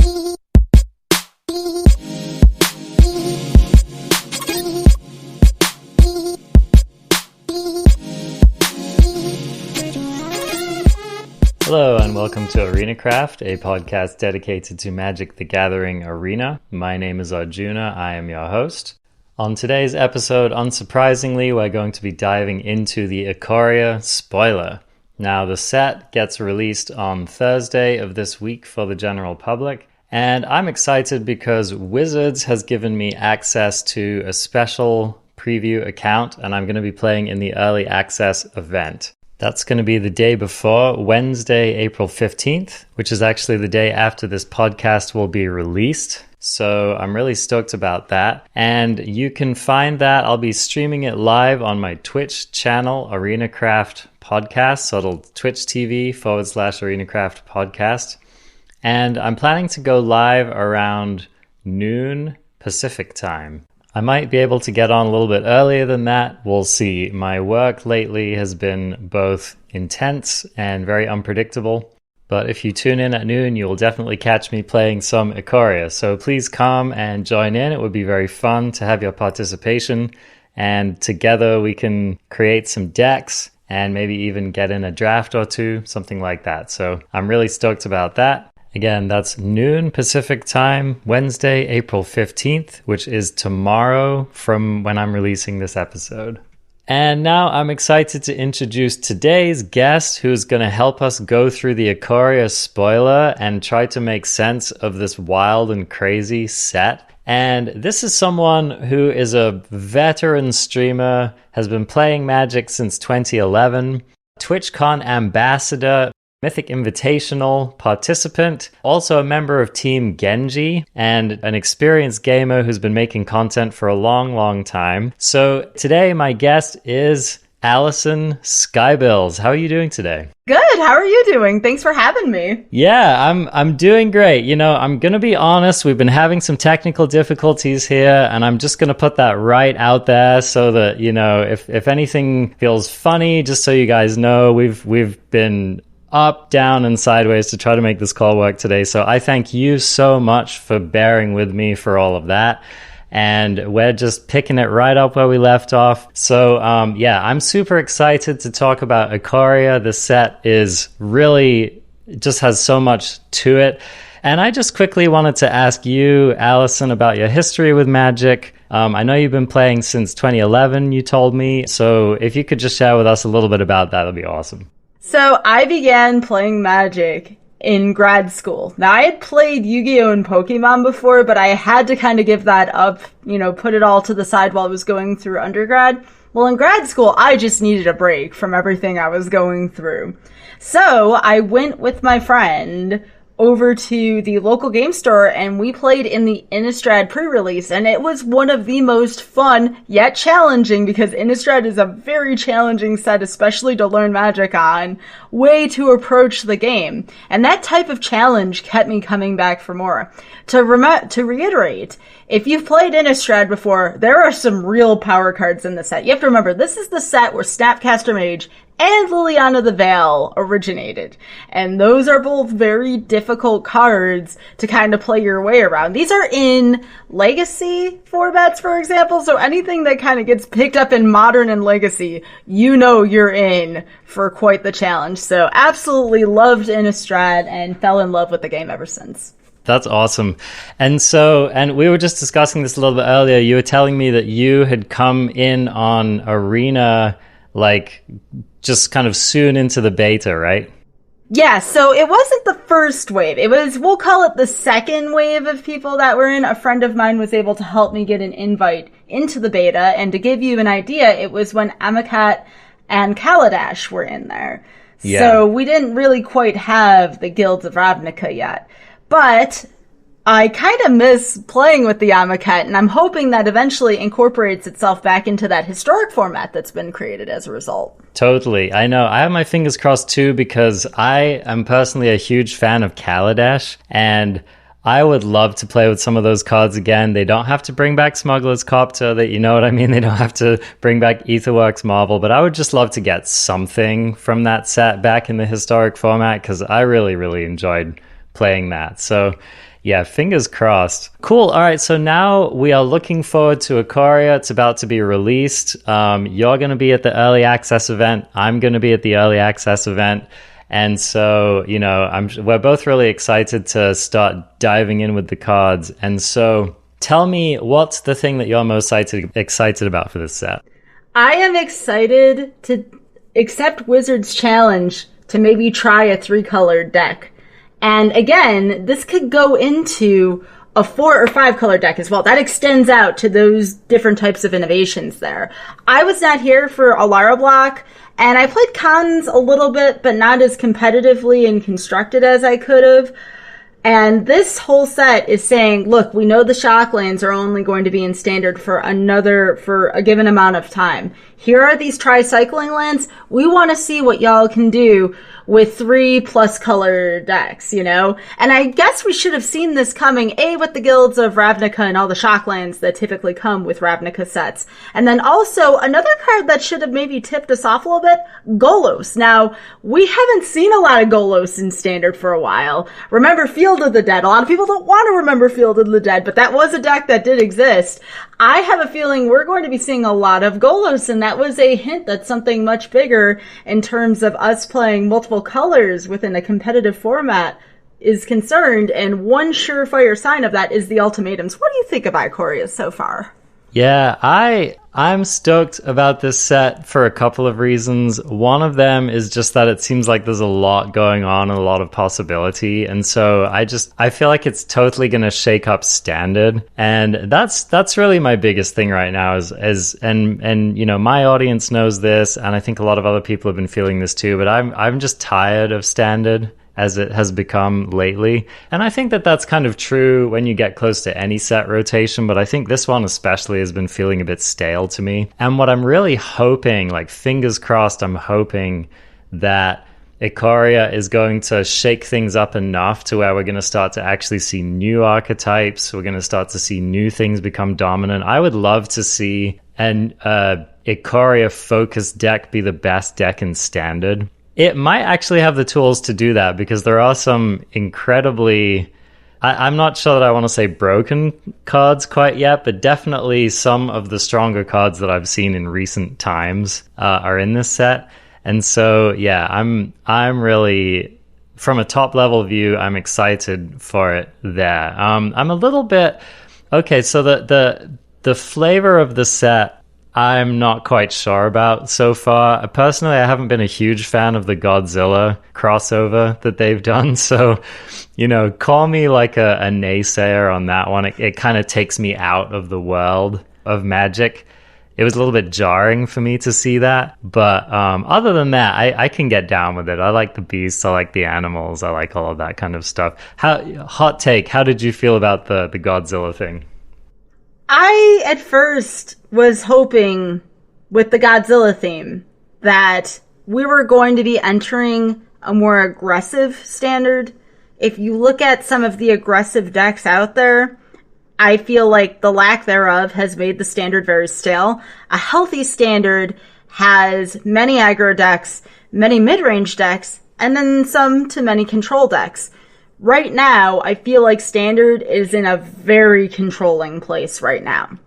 Hello and welcome to ArenaCraft, a podcast dedicated to Magic the Gathering Arena. My name is Arjuna, I am your host. On today's episode, unsurprisingly, we're going to be diving into the Ikoria spoiler. Now, the set gets released on Thursday of this week for the general public, and I'm excited because Wizards has given me access to a special preview account, and I'm going to be playing in the early access event. That's going to be the day before, Wednesday, April 15th, which is actually the day after this podcast will be released. So I'm really stoked about that. And you can find that. I'll be streaming it live on my Twitch channel, ArenaCraft Podcast. So it'll Twitch TV/ArenaCraft Podcast. And I'm planning to go live around noon Pacific time. I might be able to get on a little bit earlier than that. We'll see. My work lately has been both intense and very unpredictable. But if you tune in at noon, you'll definitely catch me playing some Ikoria. So please come and join in. It would be very fun to have your participation. And together we can create some decks and maybe even get in a draft or two, something like that. So I'm really stoked about that. Again, that's noon Pacific time, Wednesday, April 15th, which is tomorrow from when I'm releasing this episode. And now I'm excited to introduce today's guest who's going to help us go through the Ikoria spoiler and try to make sense of this wild and crazy set. And this is someone who is a veteran streamer, has been playing Magic since 2011, TwitchCon ambassador, Mythic Invitational participant, also a member of Team Genji, and an experienced gamer who's been making content for a long time. So today my guest is Allison Skybilz. How are you doing today? Good. How are you doing? Thanks for having me. Yeah, I'm doing great. You know, I'm going to be honest, we've been having some technical difficulties here, and I'm just going to put that right out there so that, you know, if anything feels funny, just so you guys know, we've been up, down, and sideways to try to make this call work today. So I thank you so much for bearing with me for all of that. And we're just picking it right up where we left off. So yeah, I'm super excited to talk about Ikoria. The set is really, just has so much to it. And I just quickly wanted to ask you, Allison, about your history with Magic. I know you've been playing since 2011, you told me. So if you could just share with us a little bit about that, that'd be awesome. So I began playing Magic in grad school. Now, I had played Yu-Gi-Oh! And Pokemon before, but I had to kind of give that up, you know, put it all to the side while I was going through undergrad. Well, in grad school, I just needed a break from everything I was going through. So I went with my friend over to the local game store and we played in the Innistrad pre-release, and it was one of the most fun yet challenging, because Innistrad is a very challenging set, especially to learn Magic on, way to approach the game. And that type of challenge kept me coming back for more. To reiterate, if you've played Innistrad before, there are some real power cards in the set. You have to remember, this is the set where Snapcaster Mage and Liliana the Veil originated. And those are both very difficult cards to kind of play your way around. These are in Legacy formats, for example, so anything that kind of gets picked up in Modern and Legacy, you know you're in for quite the challenge. So absolutely loved Innistrad and fell in love with the game ever since. That's awesome. And we were just discussing this a little bit earlier. You were telling me that you had come in on Arena, like, just kind of soon into the beta, right? Yeah, so it wasn't the first wave. It was, we'll call it the second wave of people that were in. A friend of mine was able to help me get an invite into the beta. And to give you an idea, it was when Amakat and Kaladesh were in there. Yeah. So we didn't really quite have the Guilds of Ravnica yet. But I kind of miss playing with the Amaket, and I'm hoping that eventually incorporates itself back into that historic format that's been created as a result. Totally. I know. I have my fingers crossed too, because I am personally a huge fan of Kaladesh, and I would love to play with some of those cards again. They don't have to bring back Smuggler's Copter, that, you know what I mean? They don't have to bring back Aetherworks Marvel, but I would just love to get something from that set back in the historic format, because I really, really enjoyed playing that. So yeah, fingers crossed. Cool. All right. So now we are looking forward to Ikoria. It's about to be released. You're going to be at the early access event. I'm going to be at the early access event. And so, we're both really excited to start diving in with the cards. And so tell me, what's the thing that you're most excited about for this set? I am excited to accept Wizard's challenge to maybe try a 3-colored deck. And again, this could go into a 4 or 5 color deck as well. That extends out to those different types of innovations there. I was not here for Alara Block, and I played Cons a little bit, but not as competitively and constructed as I could have. And this whole set is saying, look, we know the Shocklands are only going to be in Standard for a given amount of time. Here are these tri-cycling lands. We want to see what y'all can do with 3+ color decks, And I guess we should have seen this coming, with the guilds of Ravnica and all the Shocklands that typically come with Ravnica sets. And then also, another card that should have maybe tipped us off a little bit, Golos. Now, we haven't seen a lot of Golos in Standard for a while. Remember Field of the Dead. A lot of people don't want to remember Field of the Dead, but that was a deck that did exist. I have a feeling we're going to be seeing a lot of Golos, and that was a hint that something much bigger in terms of us playing multiple colors within a competitive format is concerned, and one surefire sign of that is the Ultimatums. What do you think of Ikoria so far? Yeah, I'm stoked about this set for a couple of reasons. One of them is just that it seems like there's a lot going on and a lot of possibility. And so I feel like it's totally going to shake up Standard. And that's really my biggest thing right now and my audience knows this, and I think a lot of other people have been feeling this too, but I'm just tired of Standard as it has become lately. And I think that that's kind of true when you get close to any set rotation, but I think this one especially has been feeling a bit stale to me. And what I'm really hoping, like fingers crossed, I'm hoping that Ikoria is going to shake things up enough to where we're going to start to actually see new archetypes. We're going to start to see new things become dominant. I would love to see an Ikoria focused deck be the best deck in Standard. It might actually have the tools to do that because there are some incredibly, I'm not sure that I want to say broken cards quite yet, but definitely some of the stronger cards that I've seen in recent times are in this set. And so, yeah, I'm really, from a top level view, I'm excited for it there. I'm a little bit, okay, so the flavor of the set, I'm not quite sure about so far. Personally, I haven't been a huge fan of the Godzilla crossover that they've done. So, call me like a naysayer on that one. It kind of takes me out of the world of Magic. It was a little bit jarring for me to see that. But other than that, I can get down with it. I like the beasts. I like the animals. I like all of that kind of stuff. Hot take, how did you feel about the Godzilla thing? I, at first, was hoping with the Godzilla theme that we were going to be entering a more aggressive Standard. If you look at some of the aggressive decks out there, I feel like the lack thereof has made the Standard very stale. A healthy Standard has many aggro decks, many mid-range decks, and then some to many control decks. Right now, I feel like Standard is in a very controlling place right now.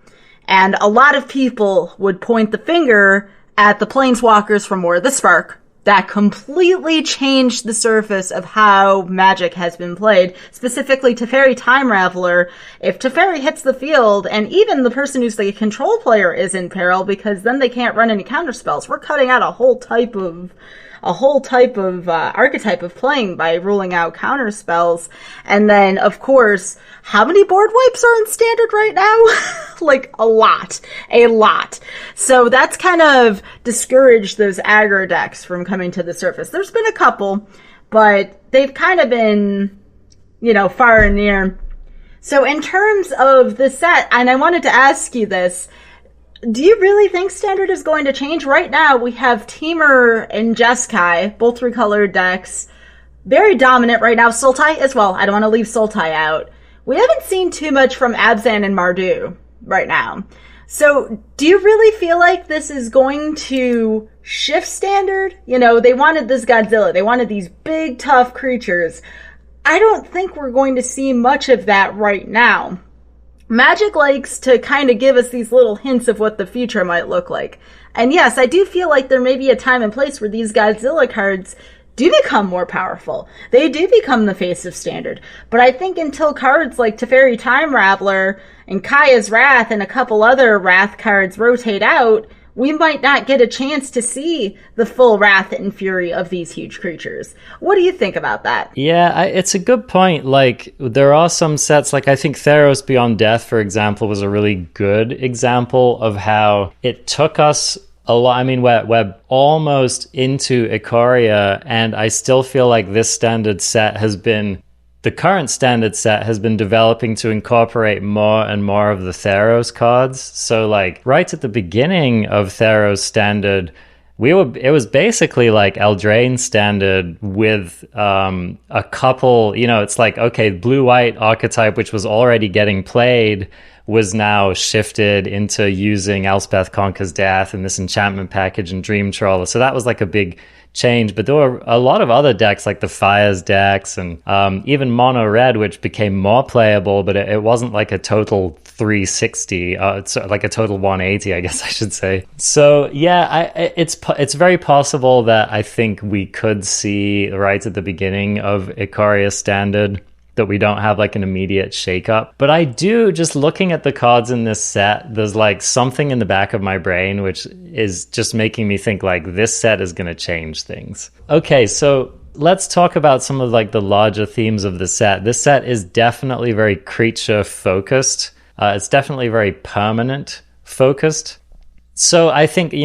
And a lot of people would point the finger at the Planeswalkers from War of the Spark. That completely changed the surface of how Magic has been played, specifically Teferi Time Raveler. If Teferi hits the field, and even the person who's the control player is in peril, because then they can't run any counterspells. We're cutting out a whole type of archetype of playing by ruling out counter spells. And then, of course, how many board wipes are in Standard right now? Like, a lot. So that's kind of discouraged those aggro decks from coming to the surface. There's been a couple, but they've kind of been, far and near. So in terms of the set, and I wanted to ask you this, do you really think Standard is going to change? Right now, we have Temur and Jeskai, both 3-colored decks. Very dominant right now. Sultai as well. I don't want to leave Sultai out. We haven't seen too much from Abzan and Mardu right now. So, do you really feel like this is going to shift Standard? They wanted this Godzilla. They wanted these big, tough creatures. I don't think we're going to see much of that right now. Magic likes to kind of give us these little hints of what the future might look like. And yes, I do feel like there may be a time and place where these Godzilla cards do become more powerful. They do become the face of Standard. But I think until cards like Teferi Time Raveler and Kaya's Wrath and a couple other Wrath cards rotate out, we might not get a chance to see the full wrath and fury of these huge creatures. What do you think about that? Yeah, it's a good point. Like, there are some sets, like I think Theros Beyond Death, for example, was a really good example of how it took us a lot. I mean, we're almost into Ikoria, and I still feel like this standard set has been... The current standard set has been developing to incorporate more and more of the Theros cards. So, like, right at the beginning of Theros standard, it was basically like Eldraine standard with a couple, it's like, okay, blue-white archetype, which was already getting played, was now shifted into using Elspeth Conquers Death and this enchantment package and Dream Trawler. So that was like a big change, but there were a lot of other decks like the Fires decks and even Mono Red, which became more playable, but it wasn't like a total 360. It's like a total 180, I guess I should say. So yeah, it's very possible that I think we could see right at the beginning of Ikoria Standard that we don't have like an immediate shakeup. But I do, just looking at the cards in this set, there's like something in the back of my brain which is just making me think like this set is going to change things. Okay, so let's talk about some of like the larger themes of the set. This set is definitely very creature focused. It's definitely very permanent focused. So I think,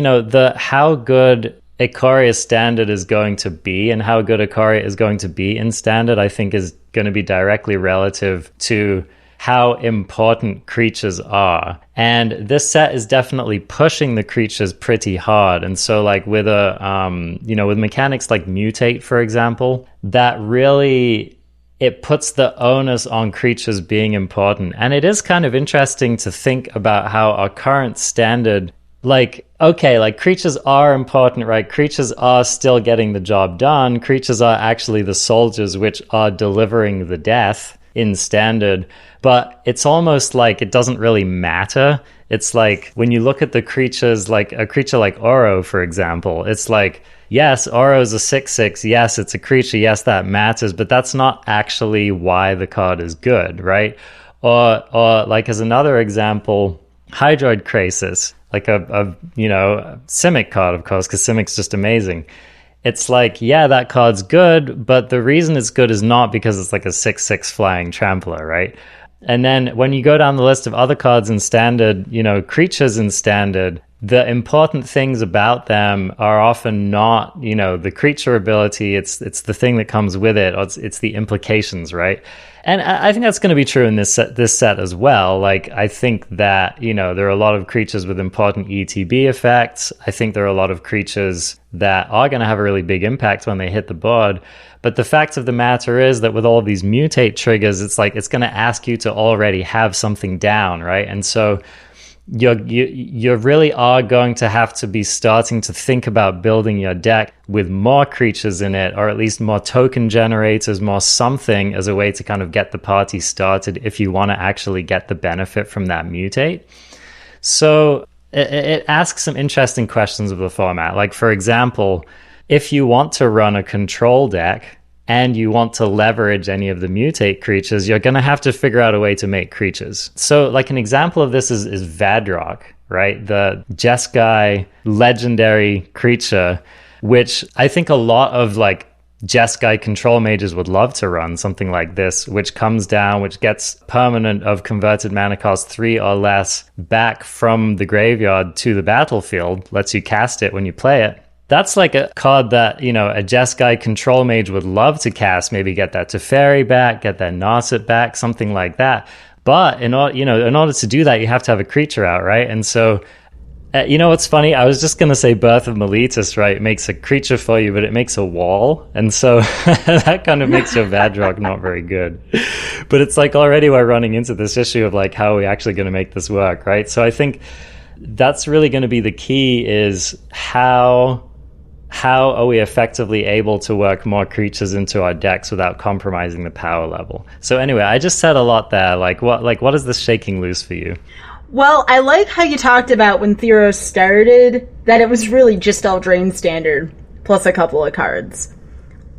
how good Ikoria Standard is going to be and how good Ikoria is going to be in Standard, I think is going to be directly relative to how important creatures are. And this set is definitely pushing the creatures pretty hard. And so like with with mechanics like Mutate, for example, that really... it puts the onus on creatures being important. And it is kind of interesting to think about how our current standard, creatures are important, right? Creatures are still getting the job done. Creatures are actually the soldiers which are delivering the death in Standard. But it's almost like it doesn't really matter. It's like when you look at the creatures, like a creature like Oro, for example, it's like, yes, Oro's a 6/6. Yes, it's a creature. Yes, that matters. But that's not actually why the card is good, right? Or like as another example, Hydroid Krasis, like a Simic card, of course, because Simic's just amazing. It's like, yeah, that card's good, but the reason it's good is not because it's like a 6/6 flying trampler, right? And then when you go down the list of other cards in Standard, creatures in Standard, the important things about them are often not, the creature ability. It's the thing that comes with it. Or it's the implications, right? And I think that's going to be true in this set as well. Like, I think that, there are a lot of creatures with important ETB effects. I think there are a lot of creatures that are going to have a really big impact when they hit the board. But the fact of the matter is that with all of these mutate triggers, it's like it's going to ask you to already have something down, right? And so you really are going to have to be starting to think about building your deck with more creatures in it, or at least more token generators, more something as a way to kind of get the party started if you want to actually get the benefit from that mutate. So it asks some interesting questions of the format. Like, for example, if you want to run a control deck and you want to leverage any of the mutate creatures, you're going to have to figure out a way to make creatures. So like an example of this is Vadrock, right? The Jeskai legendary creature, which I think a lot of like Jeskai control mages would love to run something like this, which comes down, which gets permanent of converted mana cost 3 or less back from the graveyard to the battlefield, lets you cast it when you play it. That's like a card that, a Jeskai control mage would love to cast, maybe get that Teferi back, get that Narset back, something like that. But in order to do that, you have to have a creature out, right? And so, what's funny? I was just going to say Birth of Meletis, right? It makes a creature for you, but it makes a wall. And so that kind of makes your Vadrock not very good. But it's like already we're running into this issue of like, how are we actually going to make this work, right? So I think that's really going to be the key, is how how are we effectively able to work more creatures into our decks without compromising the power level? So anyway, I just said a lot there. What is this shaking loose for you? Well, I like how you talked about when Theros started, that it was really just Eldraine standard, plus a couple of cards.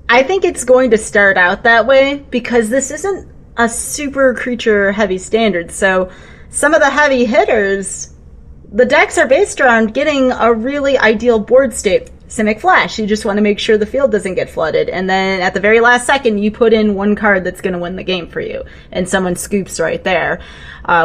I think it's going to start out that way, because this isn't a super creature-heavy standard, so some of the heavy hitters, the decks are based around getting a really ideal board state. Simic Flash, you just want to make sure the field doesn't get flooded, and then at the very last second you put in one card that's going to win the game for you, and someone scoops right there.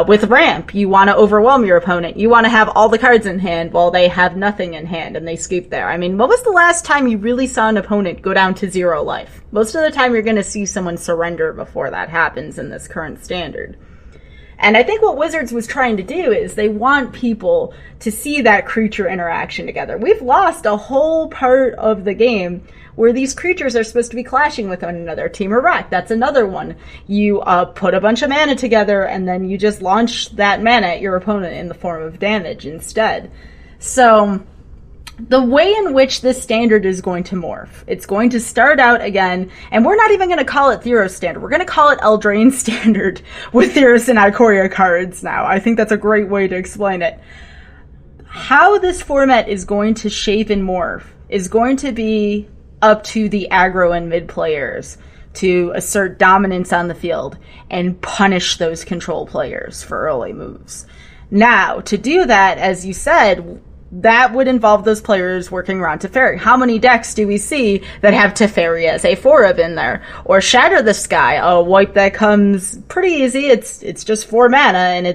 With Ramp, you want to overwhelm your opponent. You want to have all the cards in hand while they have nothing in hand and they scoop there. I mean, what was the last time you really saw an opponent go down to 0 life? Most of the time you're going to see someone surrender before that happens in this current standard. And I think what Wizards was trying to do is they want people to see that creature interaction together. We've lost a whole part of the game where these creatures are supposed to be clashing with one another. Temur Rack, that's another one. You put a bunch of mana together and then you just launch that mana at your opponent in the form of damage instead. So the way in which this standard is going to morph, it's going to start out again, and we're not even going to call it Theros standard. We're going to call it Eldraine standard with Theros and Ikoria cards now. I think that's a great way to explain it. How this format is going to shape and morph is going to be up to the aggro and mid players to assert dominance on the field and punish those control players for early moves. Now, to do that, as you said, that would involve those players working around Teferi. How many decks do we see that have Teferi as a 4-of in there? Or Shatter the Sky, a wipe that comes pretty easy. It's just 4 mana, and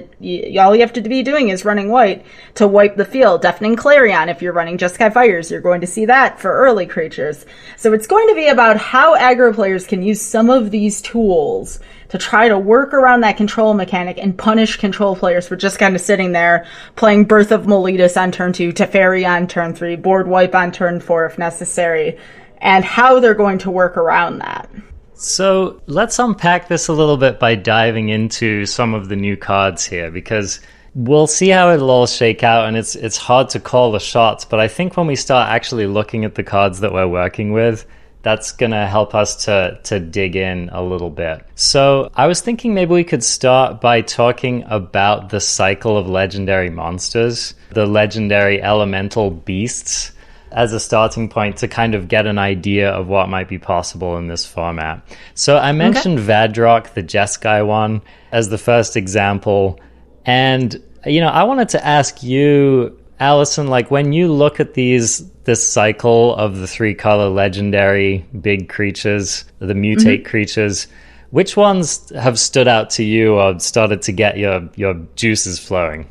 all you have to be doing is running white to wipe the field. Deafening Clarion, if you're running Jeskai Fires, you're going to see that for early creatures. So it's going to be about how aggro players can use some of these tools to try to work around that control mechanic and punish control players for just kind of sitting there playing Birth of Meletus on turn 2, Teferi on turn 3, board wipe on turn 4 if necessary, and how they're going to work around that. So let's unpack this a little bit by diving into some of the new cards here, because we'll see how it'll all shake out, and it's hard to call the shots, but I think when we start actually looking at the cards that we're working with, that's going to help us to dig in a little bit. So I was thinking maybe we could start by talking about the cycle of legendary monsters, the legendary elemental beasts, as a starting point to kind of get an idea of what might be possible in this format. So I mentioned Vadrok, the Jeskai one, as the first example. And, I wanted to ask you, Allison, when you look at this cycle of the 3-color legendary big creatures, the mutate creatures, which ones have stood out to you or started to get your juices flowing?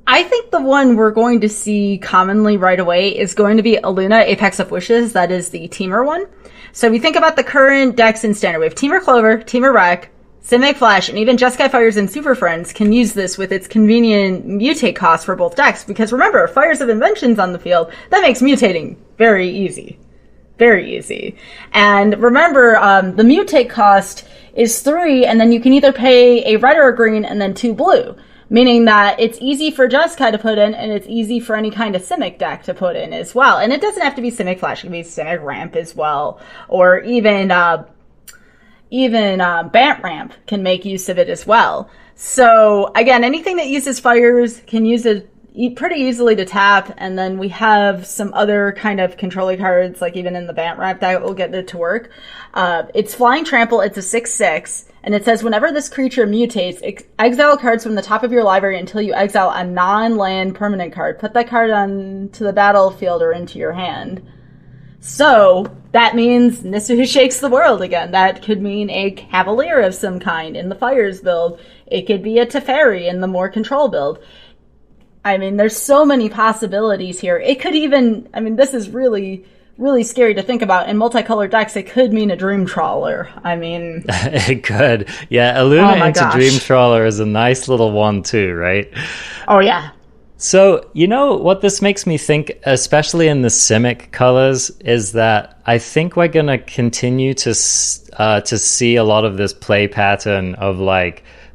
I think the one we're going to see commonly right away is going to be Aluna, Apex of Wishes. That is the Temur one. So if you think about the current decks in Standard, we have Temur Clover, Temur Rack, Simic Flash, and even Jeskai Fires and Super Friends can use this with its convenient mutate cost for both decks, because remember, Fires of Inventions on the field, that makes mutating very easy. Very easy. And remember, the mutate cost is 3, and then you can either pay a red or a green and then 2 blue, meaning that it's easy for Jeskai to put in, and it's easy for any kind of Simic deck to put in as well. And it doesn't have to be Simic Flash, it can be Simic Ramp as well, or even Bant Ramp can make use of it as well. So again, anything that uses fires can use it pretty easily to tap, and then we have some other kind of controller cards, like even in the Bant Ramp, that will get it to work. It's Flying Trample, it's a 6/6, and it says whenever this creature mutates, exile cards from the top of your library until you exile a non-land permanent card. Put that card onto the battlefield or into your hand. So that means Nissa Who Shakes the World again. That could mean a Cavalier of some kind in the Fires build. It could be a Teferi in the more control build. I mean, there's so many possibilities here. It could even, this is really, really scary to think about. In multicolored decks, it could mean a Dream Trawler. It could. Yeah, Aluna into Dream Trawler is a nice little one too, right? Oh, yeah. So, what this makes me think, especially in the Simic colors, is that I think we're going to continue to see a lot of this play pattern of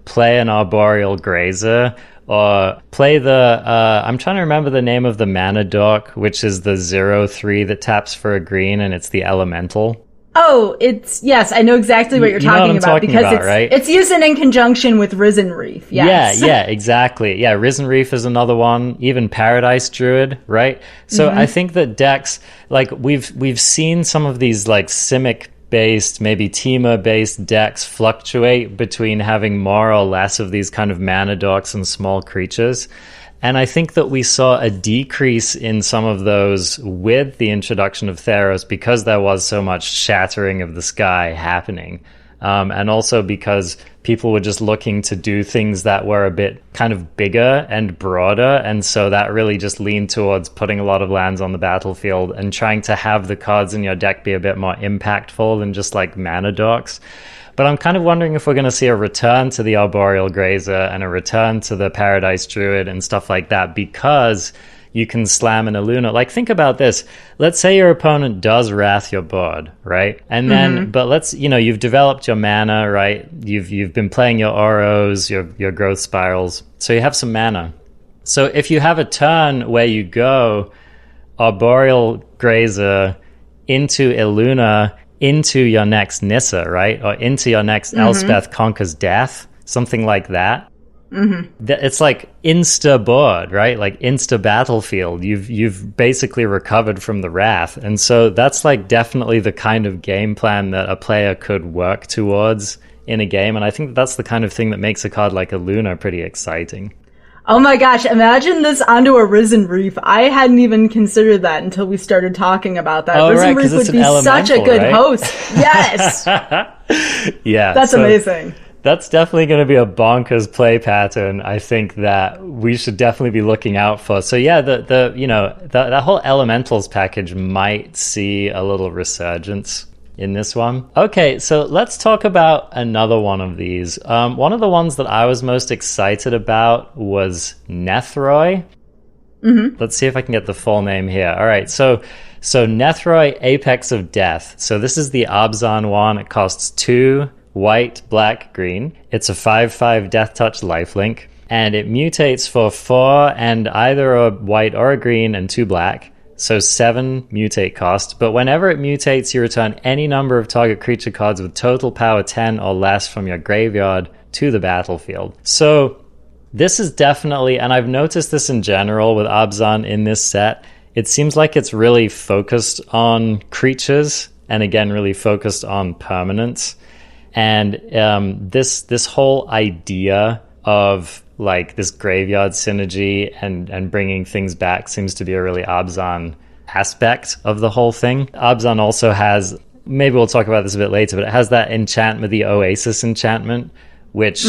play an Arboreal Grazer or play the I'm trying to remember the name of the mana dock, which is the 0/3 that taps for a green, and it's the elemental. Oh, yes, I know exactly what you're talking about, because right? It's used in conjunction with Risen Reef. Yes. Yeah, exactly. Yeah, Risen Reef is another one. Even Paradise Druid, right? So I think that decks, like we've seen some of these like Simic based, maybe Temur based decks fluctuate between having more or less of these kind of mana docks and small creatures. And I think that we saw a decrease in some of those with the introduction of Theros, because there was so much shattering of the sky happening. And also because people were just looking to do things that were a bit kind of bigger and broader. And so that really just leaned towards putting a lot of lands on the battlefield and trying to have the cards in your deck be a bit more impactful than just like mana docks. But I'm kind of wondering if we're going to see a return to the Arboreal Grazer and a return to the Paradise Druid and stuff like that, because you can slam an Illuna. Like, think about this. Let's say your opponent does Wrath your board, right? And then, but let's, you've developed your mana, right? You've been playing your Auros, your growth spirals. So you have some mana. So if you have a turn where you go Arboreal Grazer into Illuna, into your next Nissa, right? Or into your next Elspeth Conquers Death, something like that. It's like insta board, right? Like insta battlefield. You've basically recovered from the wrath. And so that's like definitely the kind of game plan that a player could work towards in a game. And I think that's the kind of thing that makes a card like Illuna pretty exciting. Oh my gosh, imagine this onto a Risen Reef. I hadn't even considered that until we started talking about that. Risen Reef would be such a good host. Yes. Yeah. That's amazing. That's definitely going to be a bonkers play pattern, I think, that we should definitely be looking out for. So yeah, that whole Elementals package might see a little resurgence in this one. Okay, so let's talk about another one of these. One of the ones that I was most excited about was Nethroi. Let's see if I can get the full name here. All right, so Nethroi, Apex of Death. So this is the Abzan one. It costs 2 white, black, green. It's a 5/5 Death Touch lifelink, and it mutates for 4 and either a white or a green and 2 black. So 7 mutate cost, but whenever it mutates, you return any number of target creature cards with total power 10 or less from your graveyard to the battlefield. So this is definitely, and I've noticed this in general with Abzan in this set, it seems like it's really focused on creatures, and again, really focused on permanence. And this whole idea of like this graveyard synergy and bringing things back seems to be a really Abzan aspect of the whole thing. Abzan also has, maybe we'll talk about this a bit later, but it has that enchantment, the Oasis enchantment, which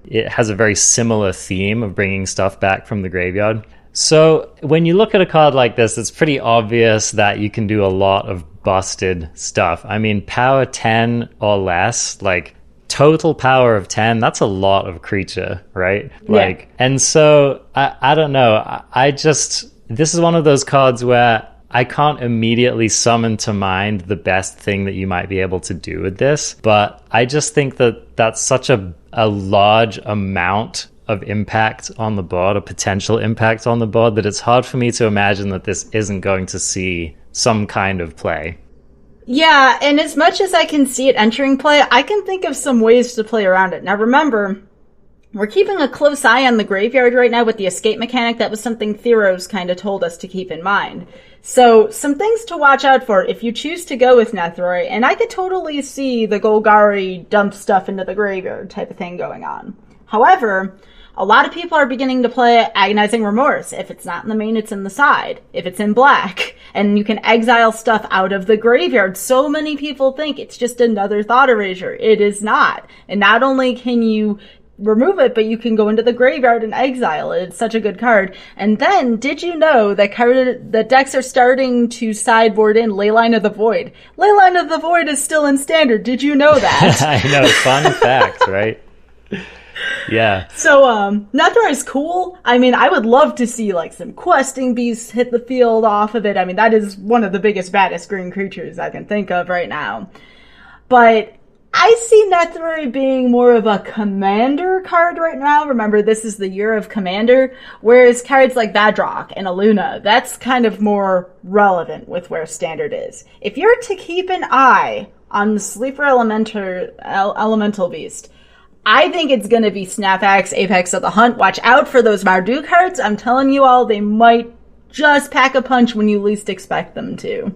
it has a very similar theme of bringing stuff back from the graveyard. So when you look at a card like this, it's pretty obvious that you can do a lot of busted stuff. I mean, power 10 or less, like total power of 10, that's a lot of creature, right? Yeah. And so I don't know. This is one of those cards where I can't immediately summon to mind the best thing that you might be able to do with this, but I just think that that's such a large amount of impact on the board, a potential impact on the board, that it's hard for me to imagine that this isn't going to see some kind of play. Yeah, and as much as I can see it entering play, I can think of some ways to play around it. Now remember, we're keeping a close eye on the graveyard right now with the escape mechanic. That was something Theros kind of told us to keep in mind. So some things to watch out for if you choose to go with Nethroi, and I could totally see the Golgari dump stuff into the graveyard type of thing going on. However, a lot of people are beginning to play Agonizing Remorse. If it's not in the main, it's in the side. If it's in black, and you can exile stuff out of the graveyard. So many people think it's just another Thought Erasure. It is not. And not only can you remove it, but you can go into the graveyard and exile it. It's such a good card. And then, did you know that the decks are starting to sideboard in Leyline of the Void? Leyline of the Void is still in Standard. Did you know that? I know. Fun fact, right? Yeah. So, Nethroi is cool. I mean, I would love to see, like, some questing beasts hit the field off of it. I mean, that is one of the biggest, baddest green creatures I can think of right now. But I see Nethroi being more of a commander card right now. Remember, this is the year of commander, whereas cards like Vadrock and Aluna, that's kind of more relevant with where standard is. If you're to keep an eye on the Sleeper Elemental Beast, I think it's going to be Snapax, Apex of the Hunt. Watch out for those Mardu cards. I'm telling you all, they might just pack a punch when you least expect them to.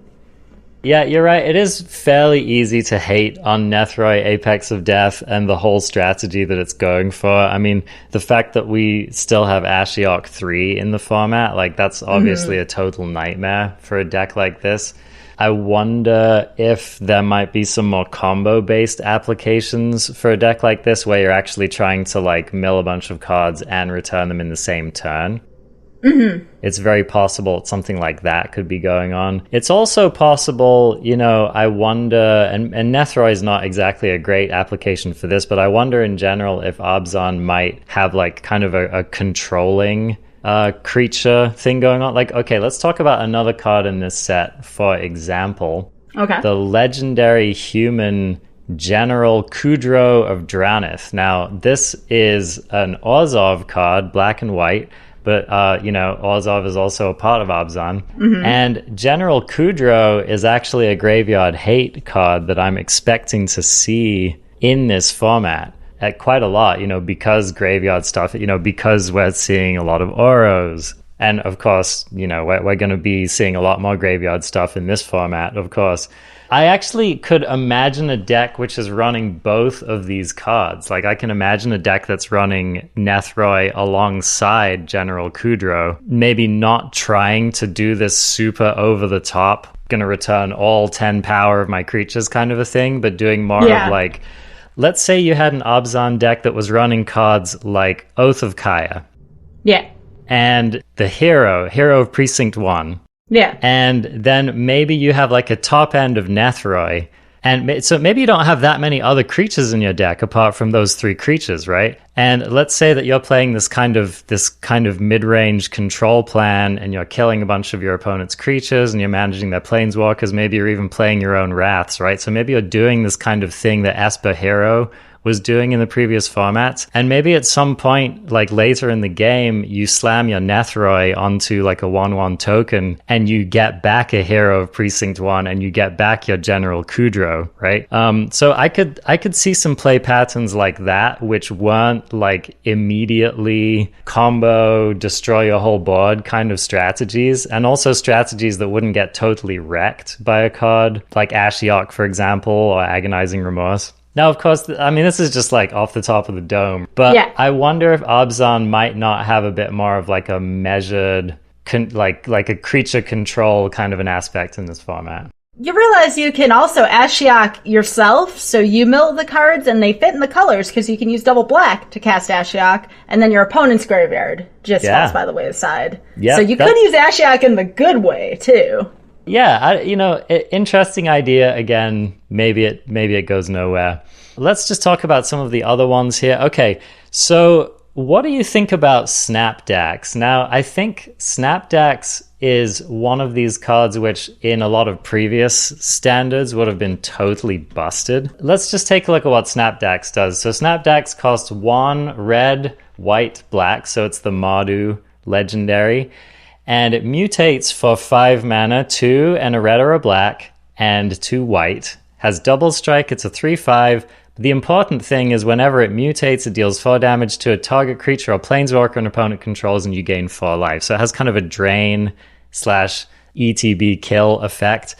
Yeah, you're right. It is fairly easy to hate on Nethroi, Apex of Death, and the whole strategy that it's going for. I mean, the fact that we still have Ashiok 3 in the format, like, that's obviously a total nightmare for a deck like this. I wonder if there might be some more combo-based applications for a deck like this where you're actually trying to, like, mill a bunch of cards and return them in the same turn. It's very possible something like that could be going on. It's also possible, you know, I wonder, and Nethroi is not exactly a great application for this, but I wonder in general if Abzan might have like kind of a controlling creature thing going on. Like, okay, let's talk about another card in this set, for example. Okay. The legendary human General Kudro of Dranith. Now, this is an Orzhov card, black and white, but, you know, Orzhov is also a part of Abzan. And General Kudro is actually a graveyard hate card that I'm expecting to see in this format at quite a lot, you know, because graveyard stuff, you know, because we're seeing a lot of Oros. And, of course, you know, we're going to be seeing a lot more graveyard stuff in this format, of course. I actually could imagine a deck which is running both of these cards. Like, I can imagine a deck that's running Nethroi alongside General Kudro, maybe not trying to do this super over-the-top, going to return all 10 power of my creatures kind of a thing, but doing more of, like, let's say you had an Abzan deck that was running cards like Oath of Kaya. Yeah. And the hero of Precinct 1. Yeah. And then maybe you have like a top end of Nethroi. And so maybe you don't have that many other creatures in your deck apart from those 3 creatures, right? And let's say that you're playing this kind of mid-range control plan and you're killing a bunch of your opponent's creatures and you're managing their planeswalkers. Maybe you're even playing your own wraths, right? So maybe you're doing this kind of thing that Esper Hero was doing in the previous formats, and maybe at some point, like later in the game, you slam your Nethroi onto like a 1/1 token, and you get back a hero of Precinct 1, and you get back your General Kudro, right? So I could see some play patterns like that, which weren't like immediately combo, destroy your whole board kind of strategies, and also strategies that wouldn't get totally wrecked by a card, like Ashiok, for example, or Agonizing Remorse. Now, of course, I mean, this is just like off the top of the dome, but yeah. I wonder if Abzan might not have a bit more of like a measured, like a creature control kind of an aspect in this format. You realize you can also Ashiok yourself, so you mill the cards and they fit in the colors because you can use double black to cast Ashiok, and then your opponent's graveyard just falls by the wayside. Yeah, so you could use Ashiok in the good way, too. Yeah, interesting idea. Again, maybe it goes nowhere. Let's just talk about some of the other ones here. Okay, so what do you think about Snapdax? Now, I think Snapdax is one of these cards which in a lot of previous standards would have been totally busted. Let's just take a look at what Snapdax does. So Snapdax costs 1 red, white, black, so it's the Mardu legendary. And it mutates for 5 mana, 2 and a red or a black, and 2 white. Has double strike, it's a 3/5. The important thing is whenever it mutates, it deals 4 damage to a target creature or planeswalker an opponent controls, and you gain 4 life. So it has kind of a drain / ETB kill effect.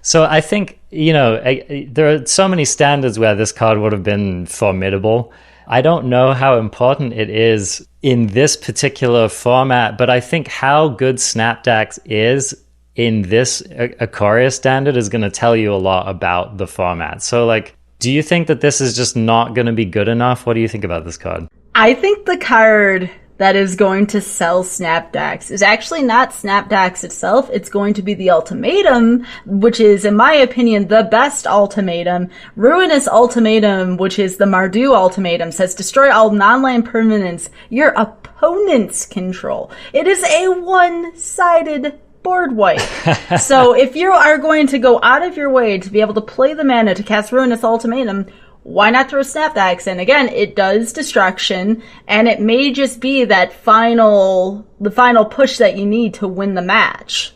So I think, you know, there are so many standards where this card would have been formidable. I don't know how important it is in this particular format, but I think how good Snapdax is in this Ikoria standard is going to tell you a lot about the format. So, like, do you think that this is just not going to be good enough? What do you think about this card? I think the card that is going to sell Snapdax is actually not Snapdax itself. It's going to be the Ultimatum, which is, in my opinion, the best Ultimatum. Ruinous Ultimatum, which is the Mardu Ultimatum, says destroy all non-land permanents your opponents control. It is a one-sided board wipe. So if you are going to go out of your way to be able to play the mana to cast Ruinous Ultimatum, why not throw Snapdax in? Again, it does destruction, and it may just be that the final push that you need to win the match.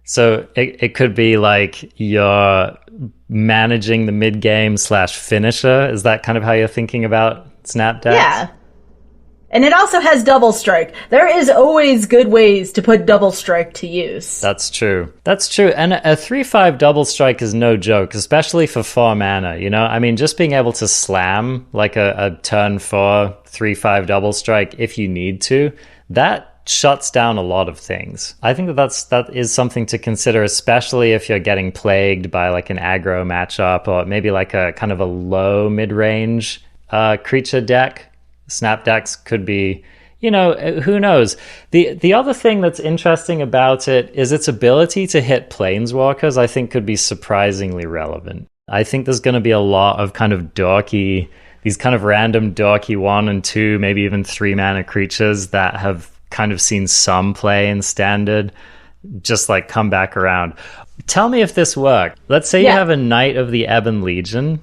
So it could be like you're managing the mid-game / finisher. Is that kind of how you're thinking about Snapdax? Yeah. And it also has double strike. There is always good ways to put double strike to use. That's true. That's true. And a 3/5 double strike is no joke, especially for 4 mana, you know? I mean, just being able to slam like a turn 4 3/5 double strike if you need to, that shuts down a lot of things. I think that is something to consider, especially if you're getting plagued by like an aggro matchup or maybe like a kind of a low mid-range creature deck. Snapdax could be, you know, who knows. The other thing that's interesting about it is its ability to hit planeswalkers, I think could be surprisingly relevant. I think there's going to be a lot of kind of these kind of random dorky 1 and 2, maybe even 3 mana creatures that have kind of seen some play in Standard just like come back around. Tell me if this worked. Let's say you have a Knight of the Ebon Legion,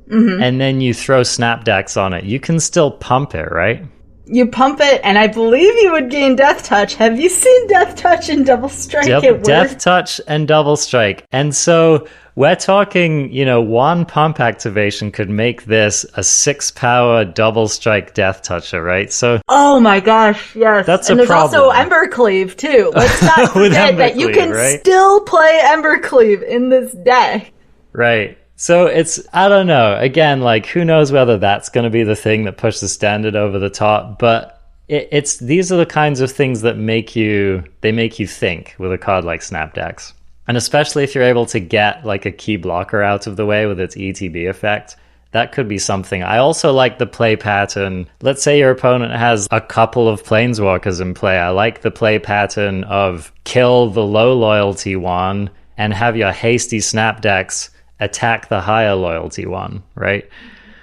and then you throw Snapdax on it. You can still pump it, right? You pump it, and I believe you would gain Death Touch. Have you seen Death Touch and Double Strike? Death Touch and Double Strike. And so we're talking, you know, 1 pump activation could make this a 6-power Double Strike Death Toucher, right? So, oh my gosh, yes. That's and a there's problem. also Embercleave, too. Let's not forget that you can still play Embercleave in this deck. Right. So it's, I don't know, again, like who knows whether that's going to be the thing that pushes Standard over the top, but these are the kinds of things that make you think with a card like Snapdax. And especially if you're able to get like a key blocker out of the way with its ETB effect, that could be something. I also like the play pattern. Let's say your opponent has a couple of planeswalkers in play. I like the play pattern of kill the low loyalty one and have your hasty Snapdax attack the higher loyalty one, right?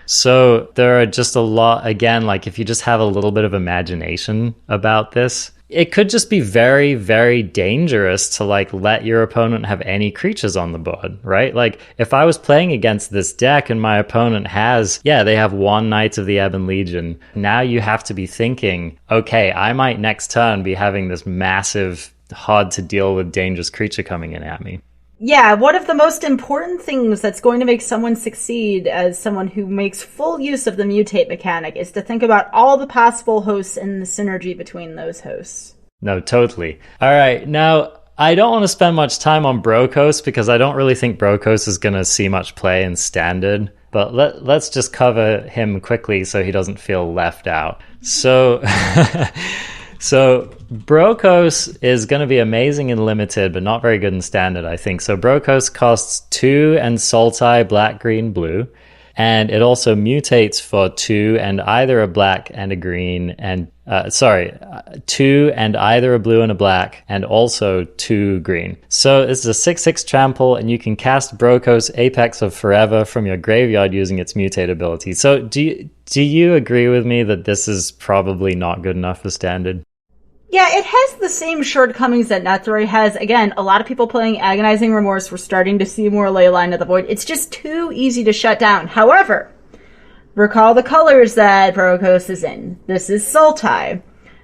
So there are just a lot, again, like if you just have a little bit of imagination about this, it could just be very, very dangerous to like let your opponent have any creatures on the board, right? Like if I was playing against this deck and my opponent has, they have 1 Knight of the Ebon Legion. Now you have to be thinking, okay, I might next turn be having this massive, hard to deal with dangerous creature coming in at me. Yeah, one of the most important things that's going to make someone succeed as someone who makes full use of the mutate mechanic is to think about all the possible hosts and the synergy between those hosts. No, totally. All right, now I don't want to spend much time on Brokos because I don't really think Brokos is going to see much play in Standard, but let's just cover him quickly so he doesn't feel left out. So Brokos is going to be amazing in Limited, but not very good in Standard, I think. So Brokos costs 2 and Sultai, black, green, blue. And it also mutates for 2 and either a black and a green, and 2 and either a blue and a black, and also 2 green. So this is a 6/6 trample, and you can cast Brokos Apex of Forever from your graveyard using its mutate ability. So do you agree with me that this is probably not good enough for Standard? Yeah, it has the same shortcomings that Netherai has. Again, a lot of people playing Agonizing Remorse. We're starting to see more Leyline of the Void. It's just too easy to shut down. However, recall the colors that Brokos is in. This is Sultai.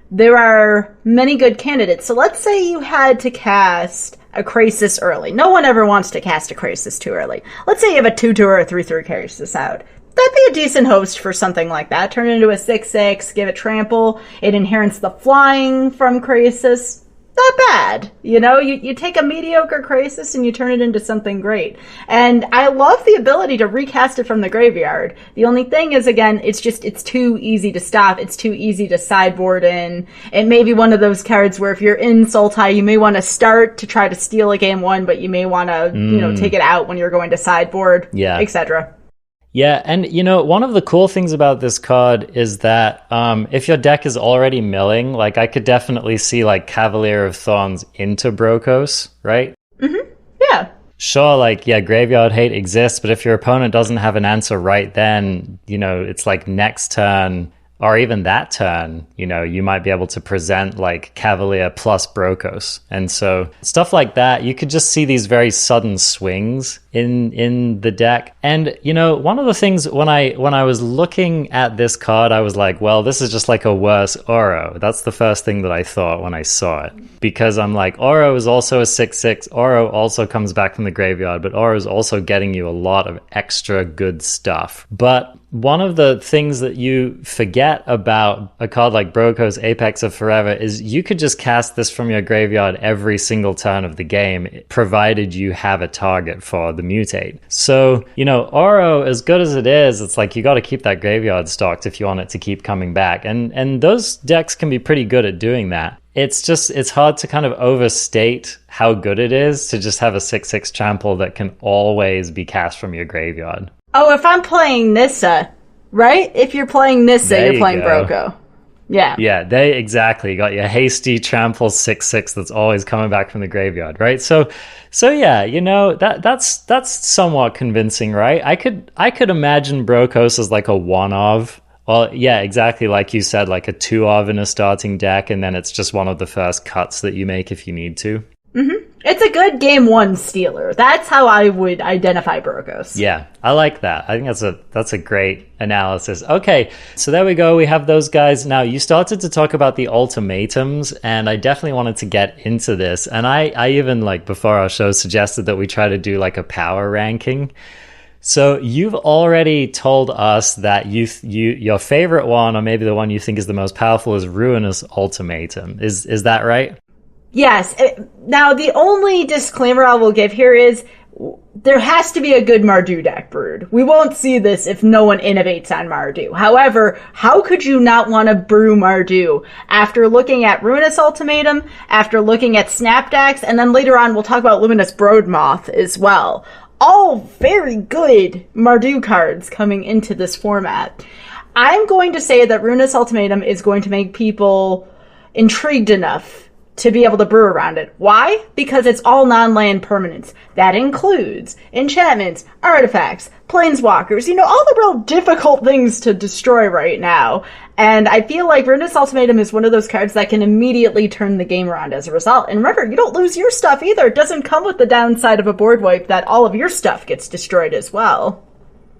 There are many good candidates. So let's say you had to cast a Krasis early. No one ever wants to cast a Krasis too early. Let's say you have a 2/2 or a 3/3 Krasis out. That'd be a decent host for something like that. Turn it into a 6/6, give it trample. It inherits the flying from Krasis. Not bad. You know, you take a mediocre Krasis and you turn it into something great. And I love the ability to recast it from the graveyard. The only thing is, again, it's too easy to stop. It's too easy to sideboard in. It may be one of those cards where if you're in Sultai, you may want to start to try to steal a game 1, but you may want to, take it out when you're going to sideboard, etc. Yeah, and one of the cool things about this card is that if your deck is already milling, like I could definitely see like Cavalier of Thorns into Brokos, right? Mm-hmm. Yeah. Sure, Graveyard Hate exists, but if your opponent doesn't have an answer right then, it's like next turn, or even that turn, you might be able to present like Cavalier plus Brokos. And so stuff like that, you could just see these very sudden swings in the deck. And one of the things when I was looking at this card, I was like, well, this is just like a worse Oro. That's the first thing that I thought when I saw it, because I'm like, Oro is also a 6/6. Oro also comes back from the graveyard, but Oro is also getting you a lot of extra good stuff. But one of the things that you forget about a card like Brokos Apex of Forever is you could just cast this from your graveyard every single turn of the game, provided you have a target for the mutate. So, Oro, as good as it is, it's like you got to keep that graveyard stocked if you want it to keep coming back. And those decks can be pretty good at doing that. It's hard to kind of overstate how good it is to just have a 6/6 trample that can always be cast from your graveyard. Oh, if I'm playing Nissa, right? If you're playing Nissa, you're playing Broko. Yeah. Yeah, they exactly got your hasty trample 6/6 that's always coming back from the graveyard, right? So yeah, that's somewhat convincing, right? I could imagine Brokos as like a 1-of. Well, yeah, exactly like you said, like a 2-of in a starting deck, and then it's just one of the first cuts that you make if you need to. Mm-hmm. It's a good game 1 stealer. That's how I would identify Brokos. Yeah, I like that. I think that's a great analysis. Okay, so there we go. We have those guys. Now, you started to talk about the ultimatums, and I definitely wanted to get into this. And I even, like, before our show, suggested that we try to do, like, a power ranking. So you've already told us that your favorite one, or maybe the one you think is the most powerful, is Ruinous Ultimatum. Is that right? Yes. Now, the only disclaimer I will give here is there has to be a good Mardu deck brewed. We won't see this if no one innovates on Mardu. However, how could you not want to brew Mardu after looking at Ruinous Ultimatum, after looking at Snapdax, and then later on we'll talk about Luminous Broodmoth as well. All very good Mardu cards coming into this format. I'm going to say that Ruinous Ultimatum is going to make people intrigued enough to be able to brew around it. Why? Because it's all non-land permanents. That includes enchantments, artifacts, planeswalkers, all the real difficult things to destroy right now. And I feel like Ruinous Ultimatum is one of those cards that can immediately turn the game around as a result. And remember, you don't lose your stuff either. It doesn't come with the downside of a board wipe that all of your stuff gets destroyed as well.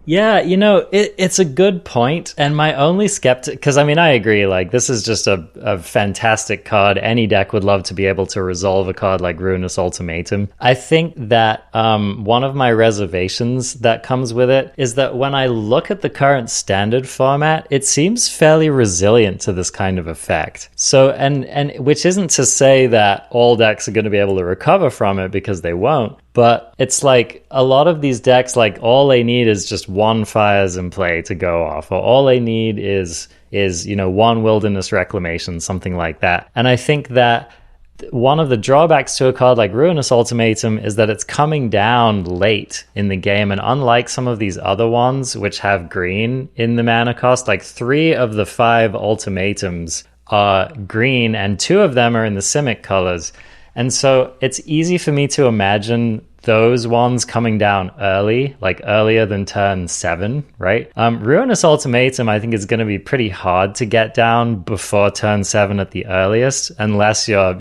Yeah, it's a good point. And my only skeptic, because I agree, like, this is just a fantastic card. Any deck would love to be able to resolve a card like Ruinous Ultimatum. I think that one of my reservations that comes with it is that when I look at the current standard format, it seems fairly resilient to this kind of effect. So, and which isn't to say that all decks are going to be able to recover from it, because they won't. But it's like a lot of these decks, like, all they need is just one Fires in play to go off, or all they need is one Wilderness Reclamation, something like that. And I think that one of the drawbacks to a card like Ruinous Ultimatum is that it's coming down late in the game, and unlike some of these other ones which have green in the mana cost, like 3 of the 5 ultimatums are green, and 2 of them are in the Simic colors. And so it's easy for me to imagine those ones coming down early, like earlier than turn 7, right? Ruinous Ultimatum, I think, is going to be pretty hard to get down before turn 7 at the earliest, unless you're,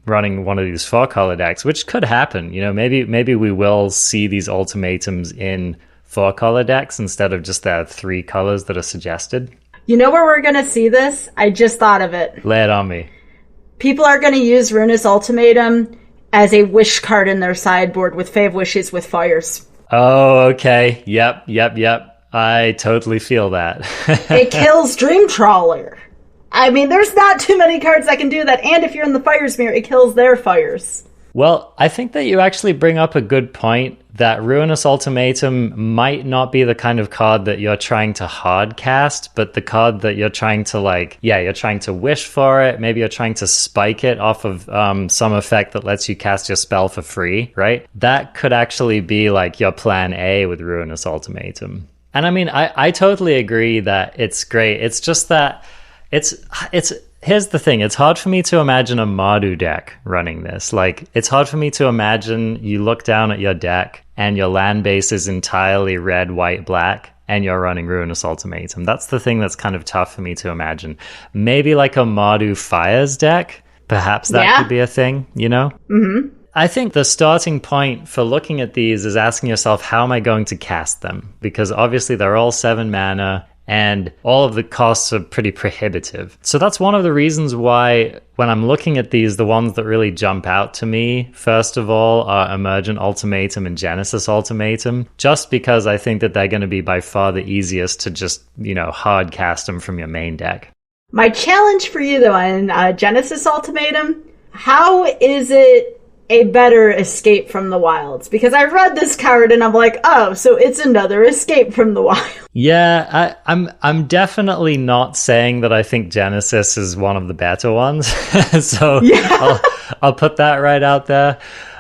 running one of these 4-color decks, which could happen. Maybe we will see these ultimatums in 4-color decks instead of just the 3 colors that are suggested. You know where we're going to see this? I just thought of it. Lay it on me. People are going to use Ruinous Ultimatum as a wish card in their sideboard with Fave Wishes with Fires. Oh, okay. Yep. I totally feel that. It kills Dream Trawler. There's not too many cards that can do that. And if you're in the Fires Mirror, it kills their Fires. Well, I think that you actually bring up a good point that Ruinous Ultimatum might not be the kind of card that you're trying to hard cast, but the card that you're trying to you're trying to wish for it. Maybe you're trying to spike it off of some effect that lets you cast your spell for free, right? That could actually be like your plan A with Ruinous Ultimatum. And I totally agree that it's great. It's just that here's the thing. It's hard for me to imagine a Mardu deck running this. Like, it's hard for me to imagine you look down at your deck and your land base is entirely red, white, black, and you're running Ruinous Ultimatum. That's the thing that's kind of tough for me to imagine. Maybe like a Mardu Fires deck. Perhaps that could be a thing, you know? Mm-hmm. I think the starting point for looking at these is asking yourself, how am I going to cast them? Because obviously they're all 7 mana and all of the costs are pretty prohibitive. So that's one of the reasons why when I'm looking at these, the ones that really jump out to me, first of all, are Emergent Ultimatum and Genesis Ultimatum, just because I think that they're going to be by far the easiest to just, hard cast them from your main deck. My challenge for you, though, in Genesis Ultimatum, how is it a better Escape from the Wilds? Because I read this card and I'm like, oh, so it's another Escape from the Wild. Yeah, I'm definitely not saying that I think Genesis is one of the better ones. So yeah. I'll put that right out there.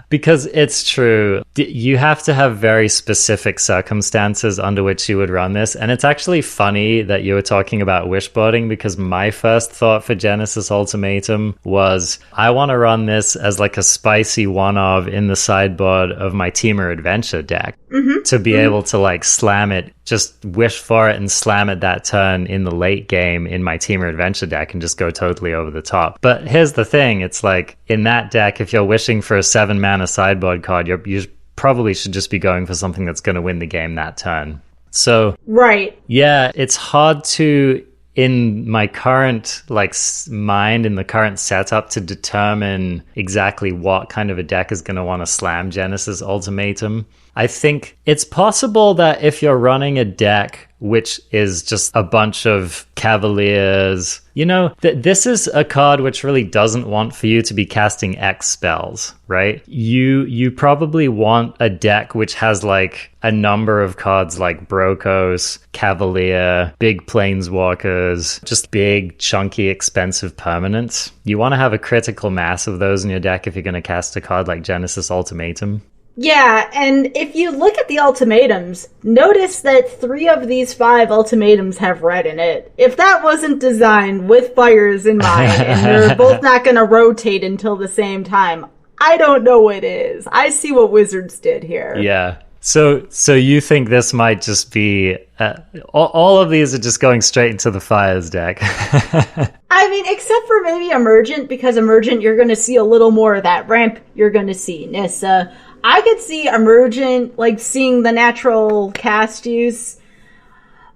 Because it's true, you have to have very specific circumstances under which you would run this. And it's actually funny that you were talking about wishboarding, because my first thought for Genesis Ultimatum was, I want to run this as like a spicy one-of in the sideboard of my Teamer Adventure deck. Mm-hmm. To be able to like slam it, just wish for it and slam it that turn in the late game in my Teamer Adventure deck and just go totally over the top. But here's the thing, it's like in that deck, if you're wishing for a 7 mana sideboard card, you probably should just be going for something that's going to win the game that turn. So right, yeah, it's hard to, in my current mind, in the current setup, to determine exactly what kind of a deck is going to want to slam Genesis Ultimatum. I think it's possible that if you're running a deck which is just a bunch of Cavaliers, this is a card which really doesn't want for you to be casting X spells, right? You probably want a deck which has like a number of cards like Brokos, Cavalier, big Planeswalkers, just big, chunky, expensive permanents. You want to have a critical mass of those in your deck if you're going to cast a card like Genesis Ultimatum. Yeah, and if you look at the ultimatums, notice that 3 of these 5 ultimatums have red in it. If that wasn't designed with fires in mind, and they're both not going to rotate until the same time, I don't know what is. I see what Wizards did here. Yeah. So you think this might just be... all of these are just going straight into the fires deck. I mean, except for maybe Emergent, because Emergent, you're going to see a little more of that ramp. You're going to see Nissa. I could see Emergent, seeing the natural cast use.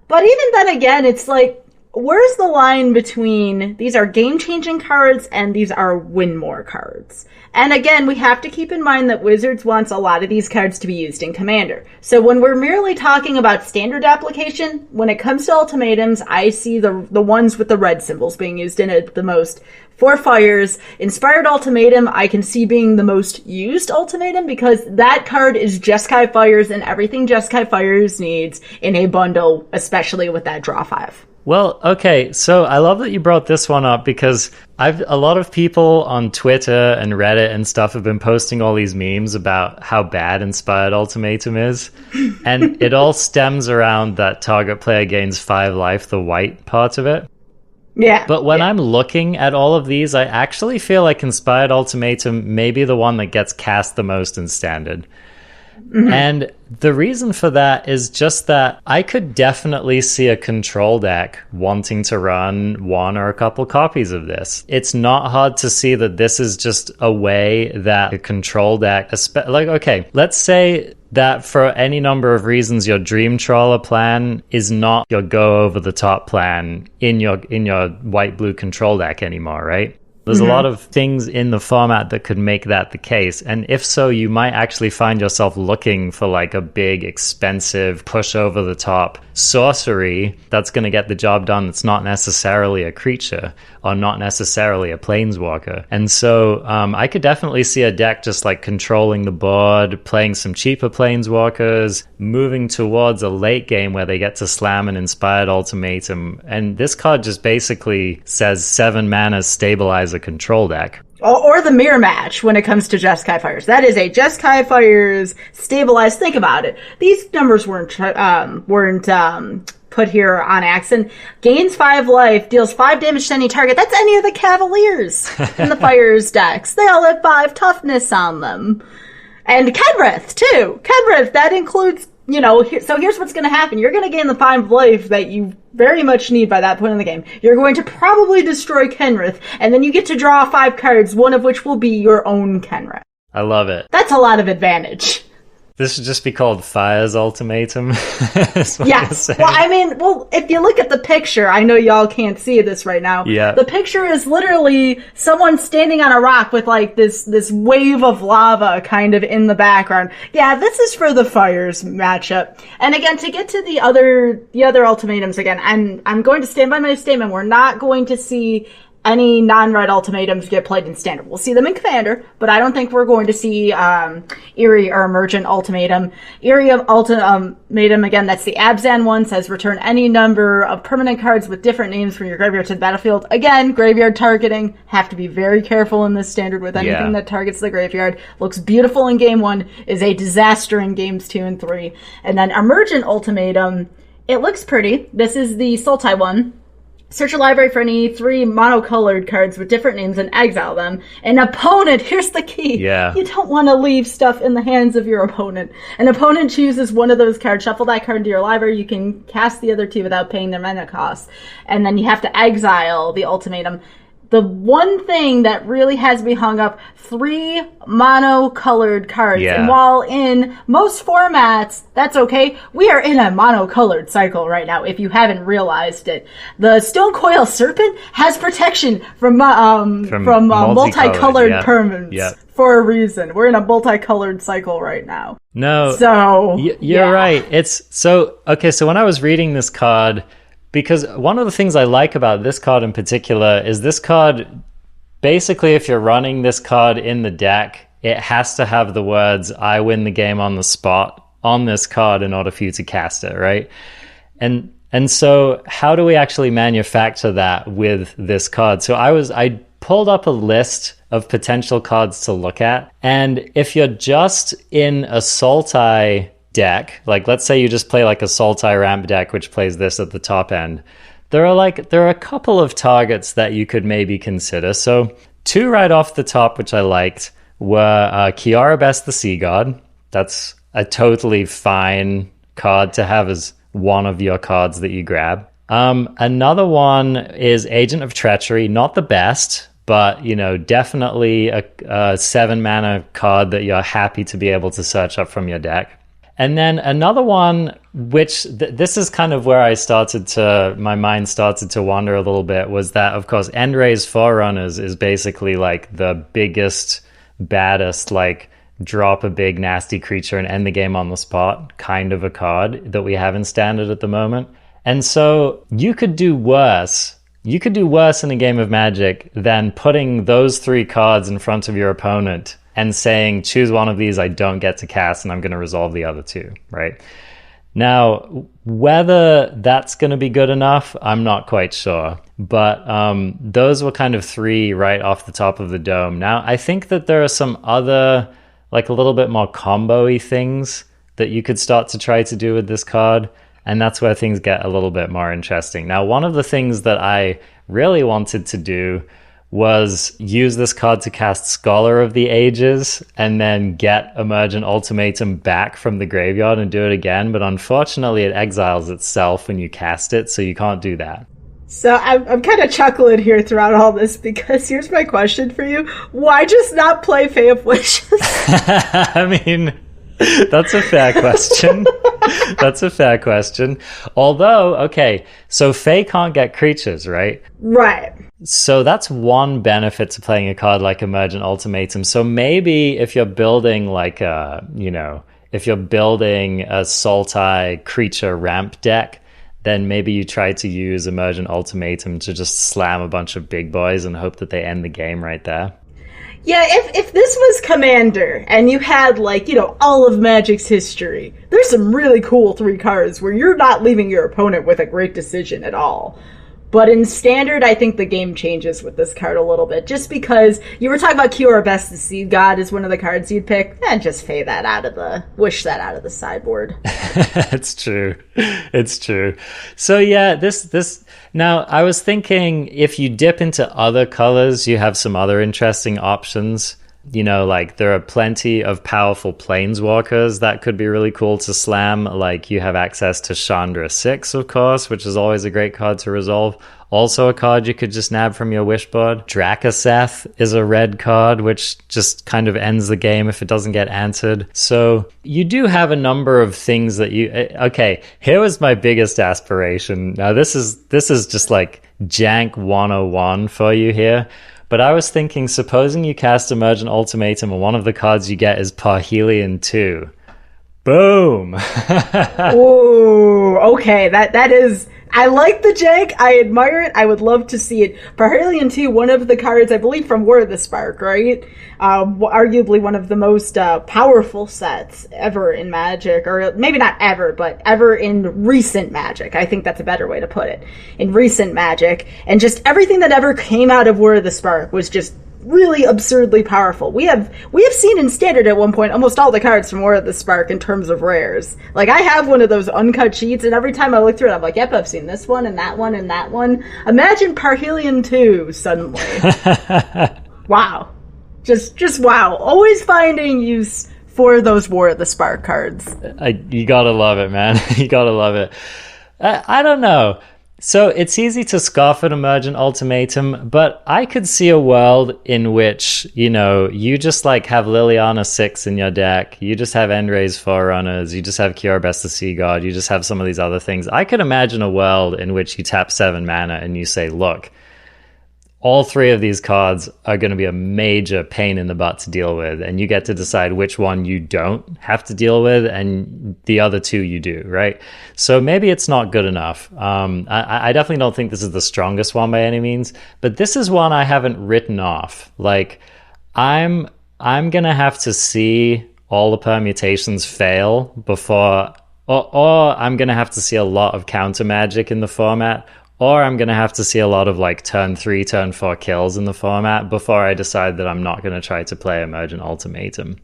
But even then again, it's like, where's the line between these are game-changing cards and these are win more cards? And again, we have to keep in mind that Wizards wants a lot of these cards to be used in Commander. So when we're merely talking about standard application, when it comes to ultimatums, I see the ones with the red symbols being used in it the most. For fires, Inspired Ultimatum, I can see being the most used ultimatum because that card is Jeskai Fires and everything Jeskai Fires needs in a bundle, especially with that draw 5. Well, okay, so I love that you brought this one up because a lot of people on Twitter and Reddit and stuff have been posting all these memes about how bad Inspired Ultimatum is. And it all stems around that target player gains 5 life, the white part of it. Yeah. But when I'm looking at all of these, I actually feel like Inspired Ultimatum may be the one that gets cast the most in Standard. Mm-hmm. And the reason for that is just that I could definitely see a control deck wanting to run 1 or a couple copies of this. It's not hard to see that this is just a way that a control deck, let's say that for any number of reasons your Dream Trawler plan is not your go over the top plan in your white-blue control deck anymore, right? There's a lot of things in the format that could make that the case. And if so, you might actually find yourself looking for a big, expensive, push over the top sorcery that's going to get the job done that's not necessarily a creature or not necessarily a planeswalker. And so I could definitely see a deck just controlling the board, playing some cheaper planeswalkers, moving towards a late game where they get to slam an Inspired Ultimatum. And this card just basically says 7 mana stabilize a control deck. Or the mirror match when it comes to Jeskai Fires. That is a Jeskai Fires stabilized. Think about it. These numbers weren't put here on accident. Gains 5 life, deals 5 damage to any target. That's any of the Cavaliers in the Fires decks. They all have 5 toughness on them. And Kenrith, too. Kenrith, that includes so here's what's going to happen. You're going to gain the 5 life that you very much need by that point in the game. You're going to probably destroy Kenrith, and then you get to draw 5 cards, one of which will be your own Kenrith. I love it. That's a lot of advantage. This should just be called Fire's Ultimatum. Yes. Well, if you look at the picture, I know y'all can't see this right now. Yeah. The picture is literally someone standing on a rock with like this wave of lava kind of in the background. Yeah, this is for the Fires matchup. And again, to get to the other ultimatums again, I'm going to stand by my statement. We're not going to see any non-red ultimatums get played in standard. We'll see them in Commander, but I don't think we're going to see Eerie or Emergent Ultimatum. Eerie Ultimatum, again, that's the Abzan one, says return any number of permanent cards with different names from your graveyard to the battlefield. Again, graveyard targeting. Have to be very careful in this standard with anything that targets the graveyard. Looks beautiful in Game 1, is a disaster in Games 2 and 3. And then Emergent Ultimatum, it looks pretty. This is the Sultai one. Search your library for any 3 monocolored cards with different names and exile them. An opponent, here's the key. Yeah. You don't want to leave stuff in the hands of your opponent. An opponent chooses one of those cards, shuffle that card into your library. You can cast the other 2 without paying their mana cost. And then you have to exile the ultimatum. The one thing that really has me hung up, 3 monocolored cards. Yeah. And while in most formats, that's okay, we are in a monocolored cycle right now, if you haven't realized it. The Stone Coil Serpent has protection from multicolored permanents for a reason. We're in a multicolored cycle right now. No, so you're right. It's so when I was reading this card, because one of the things I like about this card in particular is this card, basically if you're running this card in the deck, it has to have the words, I win the game on the spot, on this card in order for you to cast it, right? And so how do we actually manufacture that with this card? So I pulled up a list of potential cards to look at, and if you're just in a Sultai deck, like let's say you just play like a Sultai ramp deck which plays this at the top end, there are a couple of targets that you could maybe consider. So 2 right off the top which I liked were Kiara Best the Sea God. That's a totally fine card to have as one of your cards that you grab. Another one is Agent of Treachery, not the best, but definitely a 7 mana card that you're happy to be able to search up from your deck. And then another one, which this is kind of where my mind started to wander a little bit, was that, of course, Endray's Forerunners is basically like the biggest, baddest, like drop a big nasty creature and end the game on the spot kind of a card that we have in standard at the moment. And so you could do worse. You could do worse in a game of Magic than putting those 3 cards in front of your opponent and saying, choose one of these I don't get to cast, and I'm going to resolve the other 2, right? Now, whether that's going to be good enough, I'm not quite sure. But those were kind of 3 right off the top of the dome. Now, I think that there are some other, like a little bit more combo-y things that you could start to try to do with this card, and that's where things get a little bit more interesting. Now, one of the things that I really wanted to do was use this card to cast Scholar of the Ages and then get Emergent Ultimatum back from the graveyard and do it again. But unfortunately, it exiles itself when you cast it, so you can't do that. So I'm kind of chuckling here throughout all this, because here's my question for you. Why just not play Fae of Wishes? I mean, that's a fair question. That's a fair question. Although, okay, so Fae can't get creatures, right? Right. So that's one benefit to playing a card like Emergent Ultimatum. So maybe if you're building like if you're building a Sultai creature ramp deck, then maybe you try to use Emergent Ultimatum to just slam a bunch of big boys and hope that they end the game right there. Yeah, if this was Commander, and you had, all of Magic's history, there's some really cool 3 cards where you're not leaving your opponent with a great decision at all. But in Standard, I think the game changes with this card a little bit, just because you were talking about Kiora Best the Sea God is one of the cards you'd pick, and just wish that out of the sideboard. It's true. It's true. So yeah, this now I was thinking if you dip into other colors, you have some other interesting options. like there are plenty of powerful planeswalkers that could be really cool to slam. Like you have access to Chandra 6, of course, which is always a great card to resolve. Also a card you could just nab from your wish board. Drakaseth is a red card, which just kind of ends the game if it doesn't get answered. So you do have a number of things that you... Okay, here was my biggest aspiration. Now this is just like jank 101 for you here. But I was thinking, supposing you cast Emergent Ultimatum and one of the cards you get is Parhelion 2. Boom! Ooh, okay, that is... I like the jank. I admire it. I would love to see it. Parhelion 2, one of the cards, I believe, from War of the Spark, right? Arguably one of the most powerful sets ever in Magic, or maybe not ever, but ever in recent Magic. I think that's a better way to put it. In recent Magic. And just everything that ever came out of War of the Spark was just really absurdly powerful. We have seen in Standard at one point almost all the cards from War of the Spark in terms of rares. Like, I have one of those uncut sheets, and every time I look through it, I'm like, yep, I've seen this one, and that one, and that one. Imagine Parhelion 2, suddenly. Wow. Just wow. Always finding use for those War of the Spark cards. You gotta love it, man. You gotta love it. I don't know. So it's easy to scoff at Emergent Ultimatum, but I could see a world in which, you just like have Liliana 6 in your deck, you just have Endray's Forerunners, you just have Kiora the Sea God, you just have some of these other things. I could imagine a world in which you tap 7 mana and you say, look, all 3 of these cards are going to be a major pain in the butt to deal with, and you get to decide which one you don't have to deal with, and the other 2 you do, right? So maybe it's not good enough. I definitely don't think this is the strongest one by any means, but this is one I haven't written off. Like, I'm going to have to see all the permutations fail before, or I'm going to have to see a lot of counter magic in the format, or I'm going to have to see a lot of like turn 3, turn 4 kills in the format before I decide that I'm not going to try to play Emergent Ultimatum.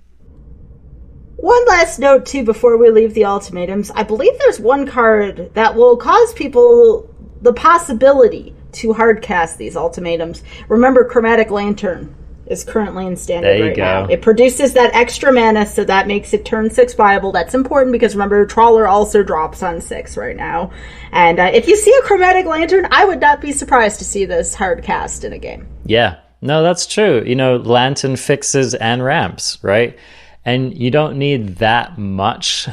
One last note, too, before we leave the ultimatums. I believe there's one card that will cause people the possibility to hardcast these ultimatums. Remember, Chromatic Lantern is currently in Standard right now. It produces that extra mana, so that makes it turn 6 viable. That's important because, remember, Trawler also drops on 6 right now. And if you see a Chromatic Lantern, I would not be surprised to see this hard cast in a game. Yeah, no, that's true. Lantern fixes and ramps, right? And you don't need that much.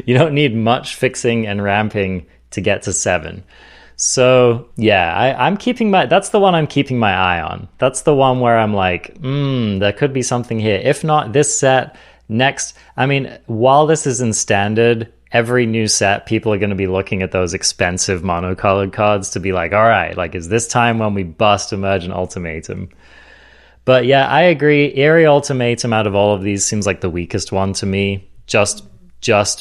You don't need much fixing and ramping to get to 7. So, yeah, I'm keeping that's the one I'm keeping my eye on. That's the one where I'm like, there could be something here. If not this set, next, while this is in Standard, every new set, people are going to be looking at those expensive monocolored cards to be like, all right, like, is this time when we bust Emergent Ultimatum? But yeah, I agree. Eerie Ultimatum out of all of these seems like the weakest one to me, just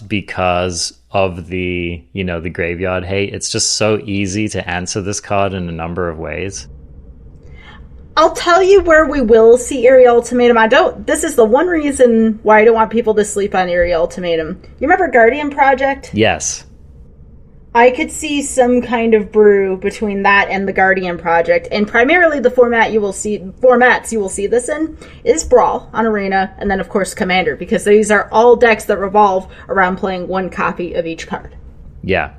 because of the graveyard hate. It's just so easy to answer this card in a number of ways. I'll tell you where we will see Eerie Ultimatum. This is the one reason why I don't want people to sleep on Eerie Ultimatum. You remember Guardian Project? Yes. I could see some kind of brew between that and the Guardian Project, and primarily the formats you will see this in is Brawl on Arena, and then of course Commander, because these are all decks that revolve around playing one copy of each card. Yeah.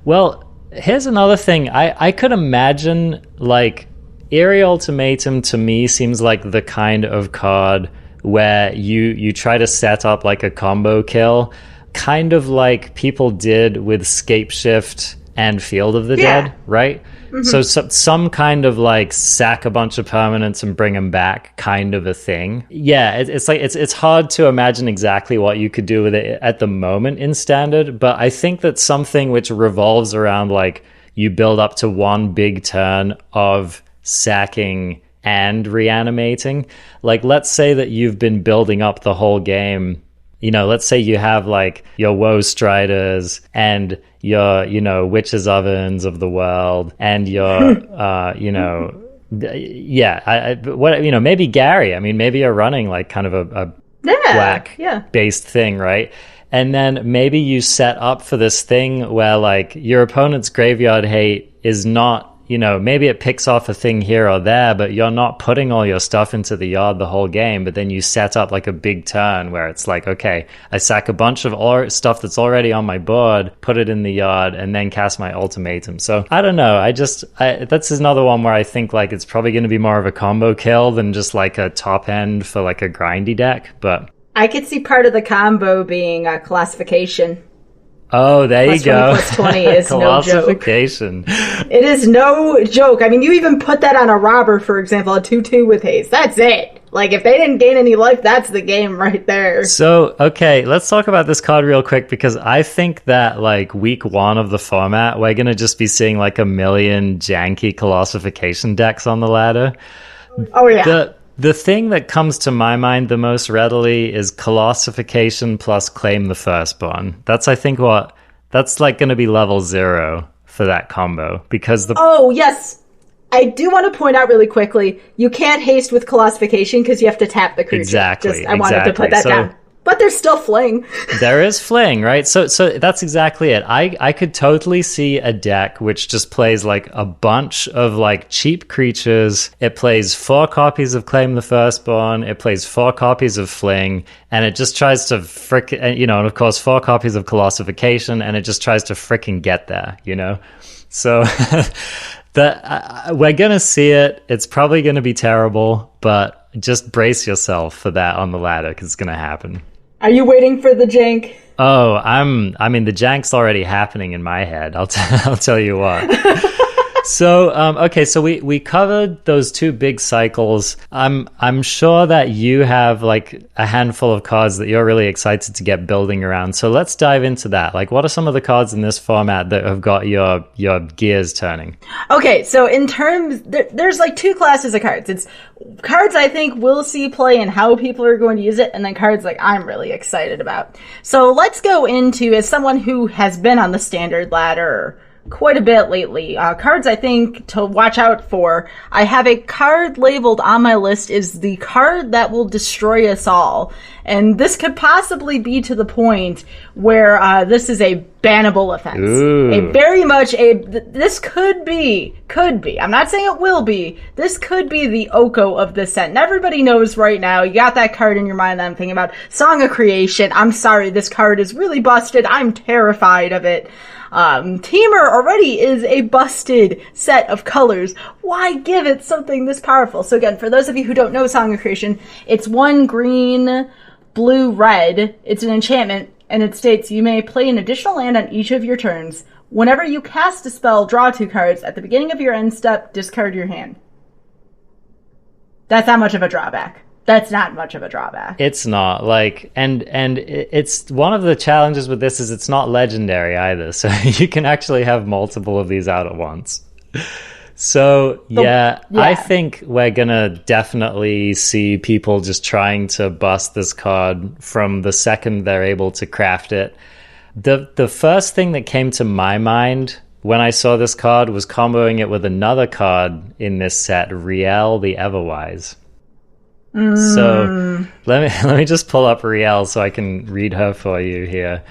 Well, here's another thing. I could imagine, like, Eerie Ultimatum to me seems like the kind of card where you try to set up like a combo kill, kind of like people did with Scapeshift and Field of the Dead, right? Mm-hmm. So some kind of like sack a bunch of permanents and bring them back kind of a thing. Yeah, it's hard to imagine exactly what you could do with it at the moment in Standard, but I think that something which revolves around like you build up to one big turn of sacking and reanimating. Like, let's say that you've been building up the whole game. Let's say you have like your Woe Striders and your, Witches Ovens of the world and your, maybe Gary. Maybe you're running like kind of a black based thing, right? And then maybe you set up for this thing where like your opponent's graveyard hate is not you know, maybe it picks off a thing here or there, but you're not putting all your stuff into the yard the whole game. But then you set up like a big turn where it's like, okay, I sack a bunch of stuff that's already on my board, put it in the yard, and then cast my ultimatum. So I don't know. That's another one where I think like it's probably going to be more of a combo kill than just like a top end for like a grindy deck. But I could see part of the combo being a classification. Oh, there you go. Plus 20 is no joke. It is no joke. I mean, you even put that on a robber, for example, a 2/2 with haste. That's it. Like, if they didn't gain any life, that's the game right there. So, okay, let's talk about this card real quick, because I think that, like, week 1 of the format, we're going to just be seeing, like, a million janky Colossification decks on the ladder. Oh, yeah. The thing that comes to my mind the most readily is Colossification plus Claim the Firstborn. That's, I think, that's like going to be level 0 for that combo, because Oh, yes. I do want to point out really quickly, you can't haste with Colossification because you have to tap the creature. Exactly. I wanted to put that down. But there's still fling. There is fling, right? So that's exactly it. I could totally see a deck which just plays like a bunch of like cheap creatures. It plays 4 copies of Claim the Firstborn. It plays 4 copies of fling, and it just tries to and of course 4 copies of Colossification, and it just tries to fricking get there, you know? So we're going to see it. It's probably going to be terrible, but just brace yourself for that on the ladder, because it's going to happen. Are you waiting for the jank? Oh, I mean, the jank's already happening in my head. I'll tell you what. So, okay, so we covered those 2 big cycles. I'm sure that you have like a handful of cards that you're really excited to get building around. So let's dive into that. Like, what are some of the cards in this format that have got your gears turning? Okay, so in terms, there's like 2 classes of cards. It's cards I think we'll see play and how people are going to use it, and then cards like I'm really excited about. So let's go into, as someone who has been on the standard ladder quite a bit lately, cards I think to watch out for. I have a card labeled on my list is the card that will destroy us all. And this could possibly be to the point where this is a bannable offense. Ooh. This could be, I'm not saying it will be, this could be the Oko of this set. And everybody knows right now, you got that card in your mind that I'm thinking about, Song of Creation. I'm sorry, this card is really busted. I'm terrified of it. Teamer already is a busted set of colors. Why give it something this powerful? So again, for those of you who don't know Song of Creation, it's 1 green, blue, red. It's an enchantment, and it states you may play an additional land on each of your turns. Whenever you cast a spell, draw 2 cards. At the beginning of your end step, discard your hand. That's not much of a drawback. That's not much of a drawback. It's not, like, and it's one of the challenges with this is it's not legendary either, so you can actually have multiple of these out at once. So yeah, I think we're gonna definitely see people just trying to bust this card from the second they're able to craft it. The first thing that came to my mind when I saw this card was comboing it with another card in this set, Riel the Everwise. So let me just pull up Riel so I can read her for you here.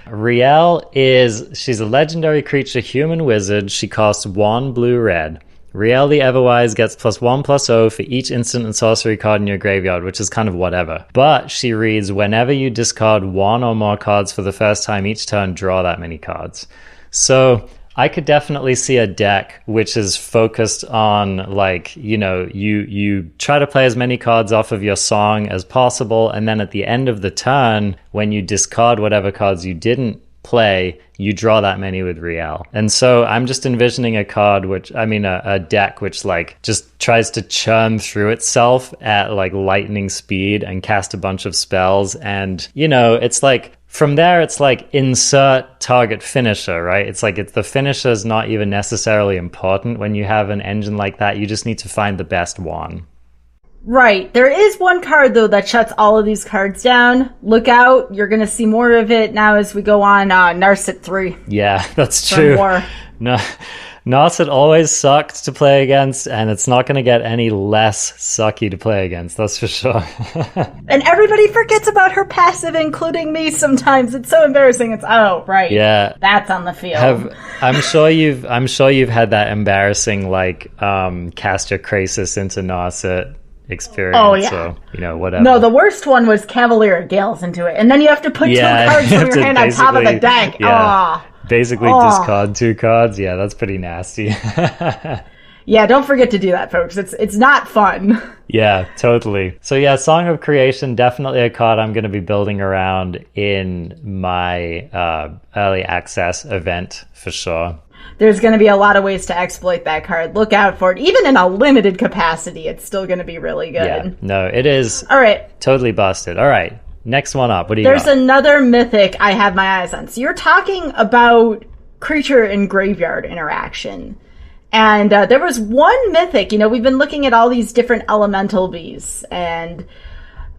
Riel she's a legendary creature, human wizard. She costs 1 blue-red. Riel the Everwise gets +1/+0 for each instant and sorcery card in your graveyard, which is kind of whatever. But she reads, whenever you discard 1 or more cards for the first time each turn, draw that many cards. So I could definitely see a deck which is focused on, like, you try to play as many cards off of your song as possible, and then at the end of the turn, when you discard whatever cards you didn't play, you draw that many with Riel. And so I'm just envisioning a deck which, like, just tries to churn through itself at, like, lightning speed and cast a bunch of spells. And, it's like, from there, it's like insert target finisher, right? It's like the finisher is not even necessarily important when you have an engine like that. You just need to find the best one. Right. There is one card, though, that shuts all of these cards down. Look out. You're going to see more of it now as we go on Narset 3. Yeah, that's true. More. No, Narset always sucked to play against, and it's not going to get any less sucky to play against, that's for sure. And everybody forgets about her passive, including me sometimes. It's so embarrassing. It's, oh, right. Yeah. That's on the field. I'm sure you've had that embarrassing, like, cast your Krasis into Narset experience. Oh, yeah. So, whatever. No, the worst one was Cavalier of Gales into it. And then you have to put 2 cards from your hand on top of the deck. Yeah. Basically discard 2 cards. Yeah, that's pretty nasty. Yeah, don't forget to do that, folks. It's not fun. Yeah, totally. So yeah, Song of Creation, definitely a card I'm going to be building around in my early access event for sure. There's going to be a lot of ways to exploit that card. Look out for it. Even in a limited capacity, it's still going to be really good. Yeah, no, it is. All right. Totally busted. All right. Next one up. What do you got? There's another mythic I have my eyes on. So you're talking about creature and graveyard interaction. And there was one mythic, we've been looking at all these different elemental bees and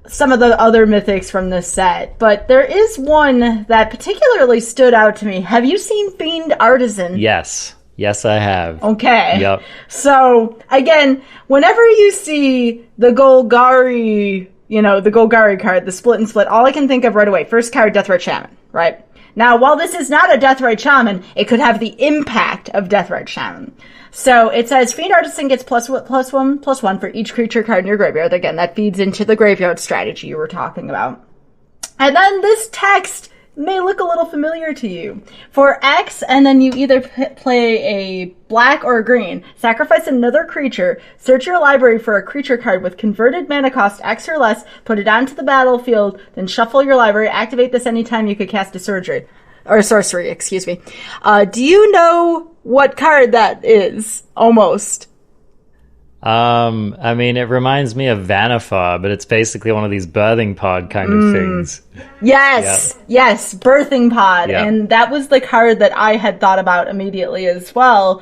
some of the other mythics from this set, but there is one that particularly stood out to me. Have you seen Fiend Artisan? Yes, I have. Okay. Yep. So, again, whenever you see the Golgari, the Golgari card, the split and split, all I can think of right away, first card, Deathrite Shaman, right? Now, while this is not a Deathrite Shaman, it could have the impact of Deathrite Shaman. So it says Fiend Artisan gets +1/+1 for each creature card in your graveyard. Again, that feeds into the graveyard strategy you were talking about. And then this text may look a little familiar to you. For X, and then you either play a black or a green, sacrifice another creature, search your library for a creature card with converted mana cost X or less, put it onto the battlefield, then shuffle your library, activate this anytime you could cast a sorcery. Do you know what card that is? Almost. It reminds me of Vannifar, but it's basically one of these birthing pod kind of things. Yes, birthing pod. Yep. And that was the card that I had thought about immediately as well.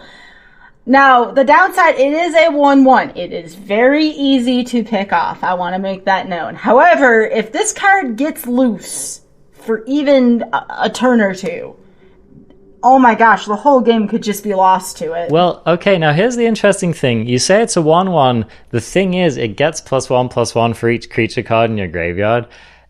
Now, the downside, it is a 1/1. It is very easy to pick off. I want to make that known. However, if this card gets loose for even a turn or two, oh my gosh, the whole game could just be lost to it. Well, okay, now here's the interesting thing. You say it's a 1/1. The thing is, it gets +1/+1 for each creature card in your graveyard.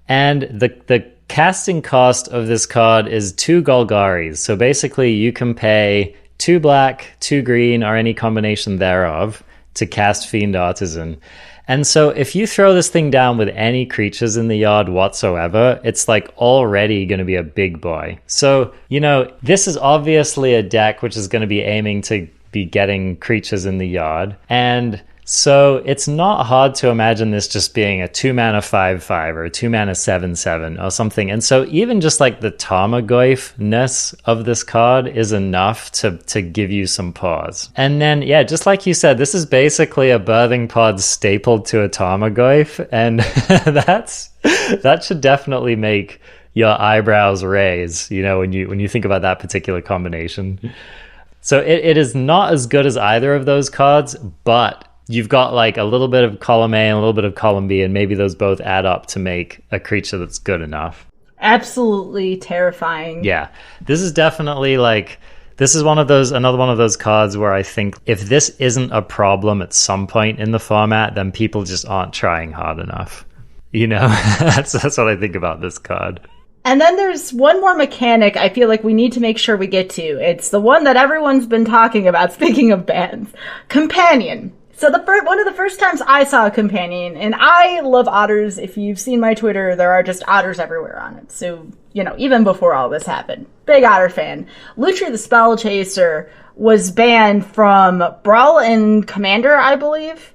And the casting cost of this card is 2 Golgaris. So basically, you can pay 2 black, 2 green, or any combination thereof to cast Fiend Artisan. And so if you throw this thing down with any creatures in the yard whatsoever, it's like already going to be a big boy. So, this is obviously a deck which is going to be aiming to be getting creatures in the yard. And so it's not hard to imagine this just being a 2-mana 5/5 or a 2-mana 7/7 or something. And so even just like the Tarmogoyf-ness of this card is enough to give you some pause. And then, yeah, just like you said, this is basically a birthing pod stapled to a Tarmogoyf. And that should definitely make your eyebrows raise, when you think about that particular combination. So it is not as good as either of those cards, but you've got like a little bit of column A and a little bit of column B, and maybe those both add up to make a creature that's good enough. Absolutely terrifying. Yeah. This is definitely another one of those cards where I think if this isn't a problem at some point in the format, then people just aren't trying hard enough. That's what I think about this card. And then there's one more mechanic I feel like we need to make sure we get to. It's the one that everyone's been talking about, speaking of bans. Companion. So one of the first times I saw a companion, and I love otters. If you've seen my Twitter, there are just otters everywhere on it. So, even before all this happened. Big otter fan. Lutri the Spell Chaser was banned from Brawl and Commander, I believe.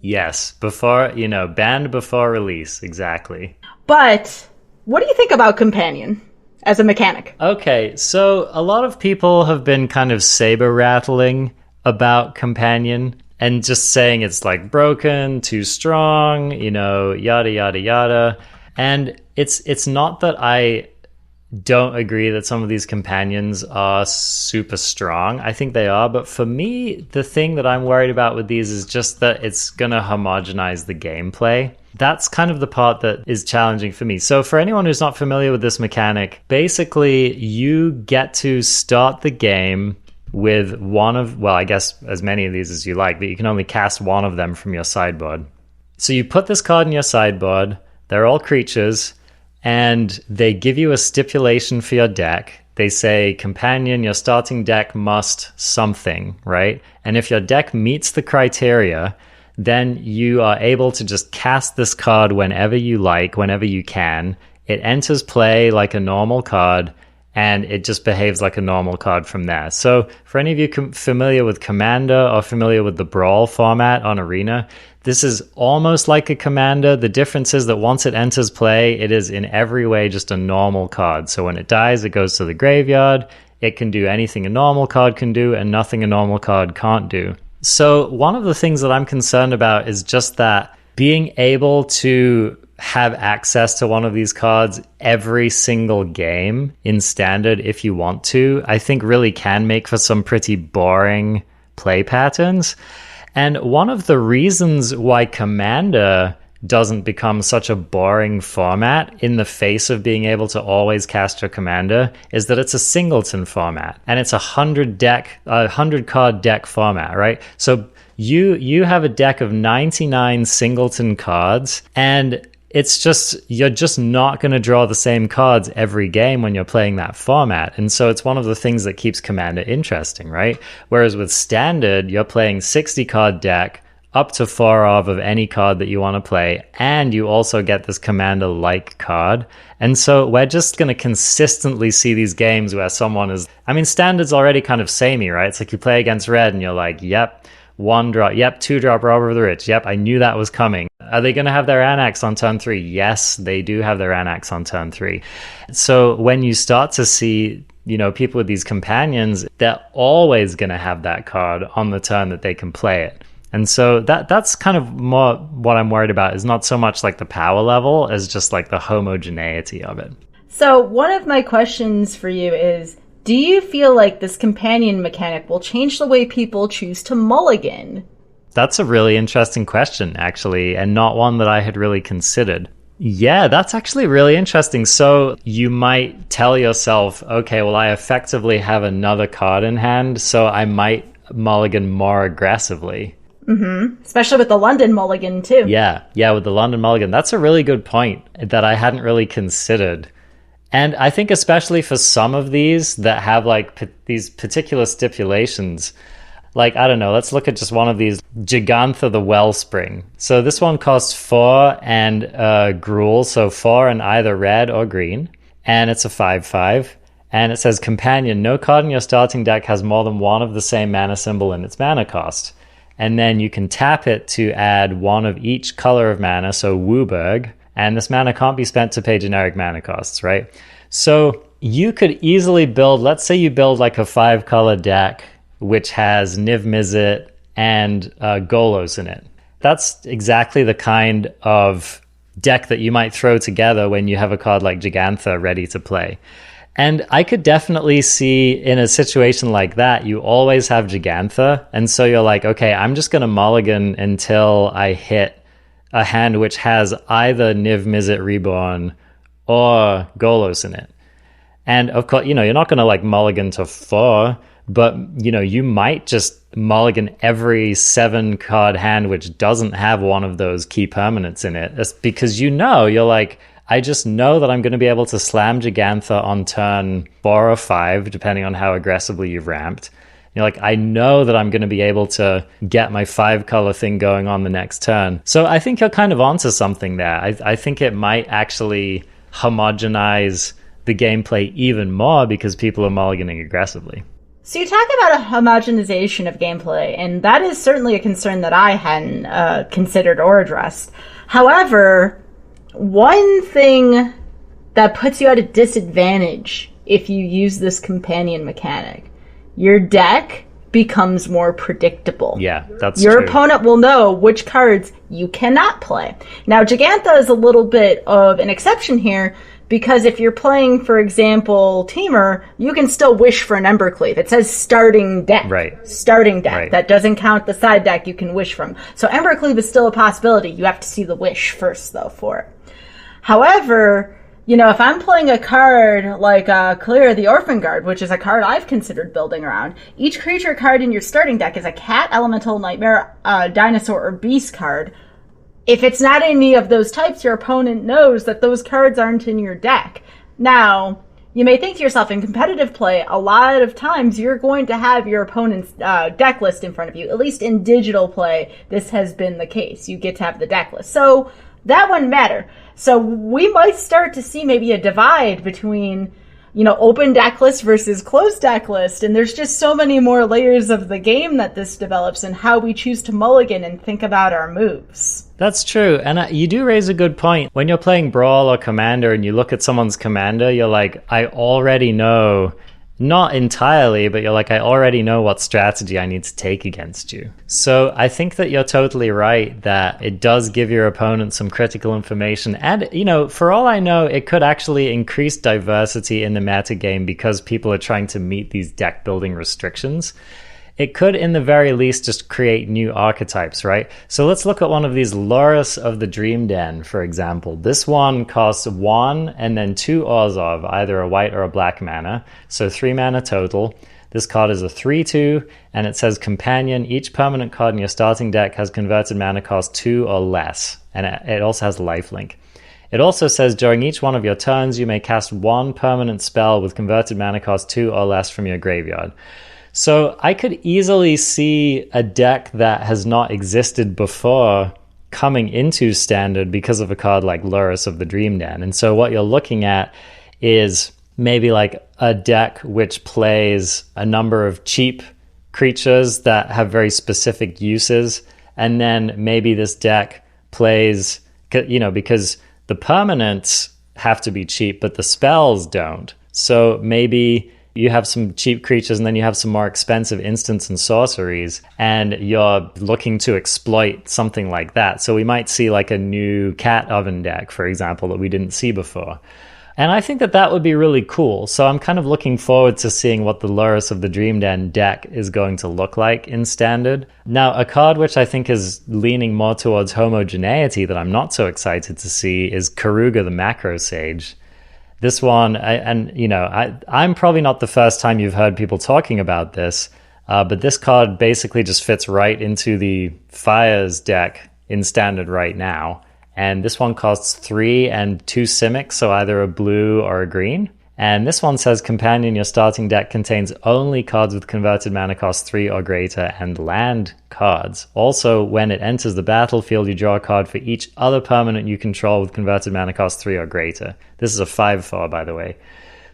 Yes, banned before release, exactly. But what do you think about Companion as a mechanic? Okay, so a lot of people have been kind of saber rattling about Companion and just saying it's like broken, too strong, yada, yada, yada. And it's not that I don't agree that some of these companions are super strong. I think they are. But for me, the thing that I'm worried about with these is just that it's going to homogenize the gameplay. That's kind of the part that is challenging for me. So for anyone who's not familiar with this mechanic, basically you get to start the game with one of, well, I guess as many of these as you like, but you can only cast one of them from your sideboard. So you put this card in your sideboard, they're all creatures, and they give you a stipulation for your deck. They say, companion, your starting deck must something, right? And if your deck meets the criteria, then you are able to just cast this card whenever you like, whenever you can. It enters play like a normal card, and it just behaves like a normal card from there. So for any of you familiar with Commander or familiar with the Brawl format on Arena, this is almost like a Commander. The difference is that once it enters play, it is in every way just a normal card. So when it dies, it goes to the graveyard. It can do anything a normal card can do and nothing a normal card can't do. So one of the things that I'm concerned about is just that being able to have access to one of these cards every single game in Standard if you want to, I think really can make for some pretty boring play patterns. And one of the reasons why Commander doesn't become such a boring format in the face of being able to always cast your Commander is that it's a singleton format, and it's a 100 card deck format, right? So you have a deck of 99 singleton cards, and it's just, you're just not going to draw the same cards every game when you're playing that format. And so it's one of the things that keeps Commander interesting, right? Whereas with Standard, you're playing 60 card deck, up to 4 of any card that you want to play, and you also get this Commander-like card. And so we're just going to consistently see these games where someone is... I mean, Standard's already kind of samey, right? It's like you play against Red and you're like, yep, 1 drop, yep, 2 drop Robber of the Rich, yep, I knew that was coming. Are they going to have their Anax on turn 3? Yes, they do have their Anax on turn 3. So when you start to see, people with these companions, they're always going to have that card on the turn that they can play it. And so that's kind of more what I'm worried about, is not so much like the power level as just like the homogeneity of it. So one of my questions for you is, do you feel like this companion mechanic will change the way people choose to mulligan? That's a really interesting question, actually, and not one that I had really considered. Yeah, that's actually really interesting. So you might tell yourself, okay, well, I effectively have another card in hand, so I might mulligan more aggressively. Mm-hmm. Especially with the London mulligan, too. Yeah, with the London mulligan. That's a really good point that I hadn't really considered. And I think especially for some of these that have like these particular stipulations, like, I don't know, let's look at just one of these, Gigantha the Wellspring. So this one costs 4 and Gruel, so 4 and either red or green. And it's a 5/5. And it says, companion, no card in your starting deck has more than one of the same mana symbol in its mana cost. And then you can tap it to add one of each color of mana, so Wooburg, and this mana can't be spent to pay generic mana costs, right? So you could easily build, let's say you build like a 5-color deck, which has Niv Mizzet and Golos in it. That's exactly the kind of deck that you might throw together when you have a card like Gigantha ready to play. And I could definitely see in a situation like that, you always have Gigantha. And so you're like, okay, I'm just going to mulligan until I hit a hand which has either Niv Mizzet Reborn or Golos in it. And of course, you're not going to like mulligan to 4, but you might just mulligan every 7-card hand which doesn't have one of those key permanents in it. That's because you're like, I just know that I'm going to be able to slam Gigantha on turn 4 or 5, depending on how aggressively you've ramped. You're like, I know that I'm going to be able to get my 5-color thing going on the next turn. So I think you're kind of onto something there. I think it might actually homogenize the gameplay even more because people are mulliganing aggressively. So you talk about a homogenization of gameplay, and that is certainly a concern that I hadn't considered or addressed. However, one thing that puts you at a disadvantage if you use this companion mechanic, your deck becomes more predictable. Yeah, that's Your true. opponent will know which cards you cannot play. Now, Gigantha is a little bit of an exception here, because if you're playing, for example, Teamer, you can still wish for an Embercleave. It says starting deck. Right. Starting deck. Right. That doesn't count the side deck you can wish from. So Embercleave is still a possibility. You have to see the wish first, though, for it. However, if I'm playing a card like Ikoria the Orphan Guard, which is a card I've considered building around, each creature card in your starting deck is a cat, elemental, nightmare, dinosaur, or beast card. If it's not any of those types, your opponent knows that those cards aren't in your deck. Now, you may think to yourself, in competitive play, a lot of times you're going to have your opponent's deck list in front of you. At least in digital play, this has been the case. You get to have the deck list. So that wouldn't matter. So we might start to see maybe a divide between, open deck list versus closed deck list. And there's just so many more layers of the game that this develops and how we choose to mulligan and think about our moves. That's true. And you do raise a good point. When you're playing Brawl or Commander and you look at someone's commander, you're like, I already know, not entirely, but you're like, I already know what strategy I need to take against you. So I think that you're totally right that it does give your opponent some critical information. And, for all I know, it could actually increase diversity in the meta game because people are trying to meet these deck building restrictions. It could, in the very least, just create new archetypes, right? So let's look at one of these. Lurrus of the Dream Den, for example. This one costs 1 and then 2 Orzhov, either a white or a black mana. So 3 mana total. This card is a 3/2, and it says Companion. Each permanent card in your starting deck has converted mana cost 2 or less. And it also has lifelink. It also says during each one of your turns, you may cast 1 permanent spell with converted mana cost 2 or less from your graveyard. So I could easily see a deck that has not existed before coming into Standard because of a card like Lurrus of the Dream Den. And so what you're looking at is maybe like a deck which plays a number of cheap creatures that have very specific uses. And then maybe this deck plays, because the permanents have to be cheap, but the spells don't. So maybe you have some cheap creatures and then you have some more expensive instants and sorceries, and you're looking to exploit something like that. So we might see like a new cat oven deck, for example, that we didn't see before. And I think that would be really cool. So I'm kind of looking forward to seeing what the Lurrus of the Dream Den deck is going to look like in Standard. Now, a card which I think is leaning more towards homogeneity that I'm not so excited to see is Karuga the Macro Sage. This one, I'm probably not the first time you've heard people talking about this, but this card basically just fits right into the Fires deck in Standard right now. And this one costs 3 and 2 Simic, so either a blue or a green. And this one says Companion, your starting deck contains only cards with converted mana cost 3 or greater and land cards. Also, when it enters the battlefield, you draw a card for each other permanent you control with converted mana cost 3 or greater. This is a 5/4, by the way.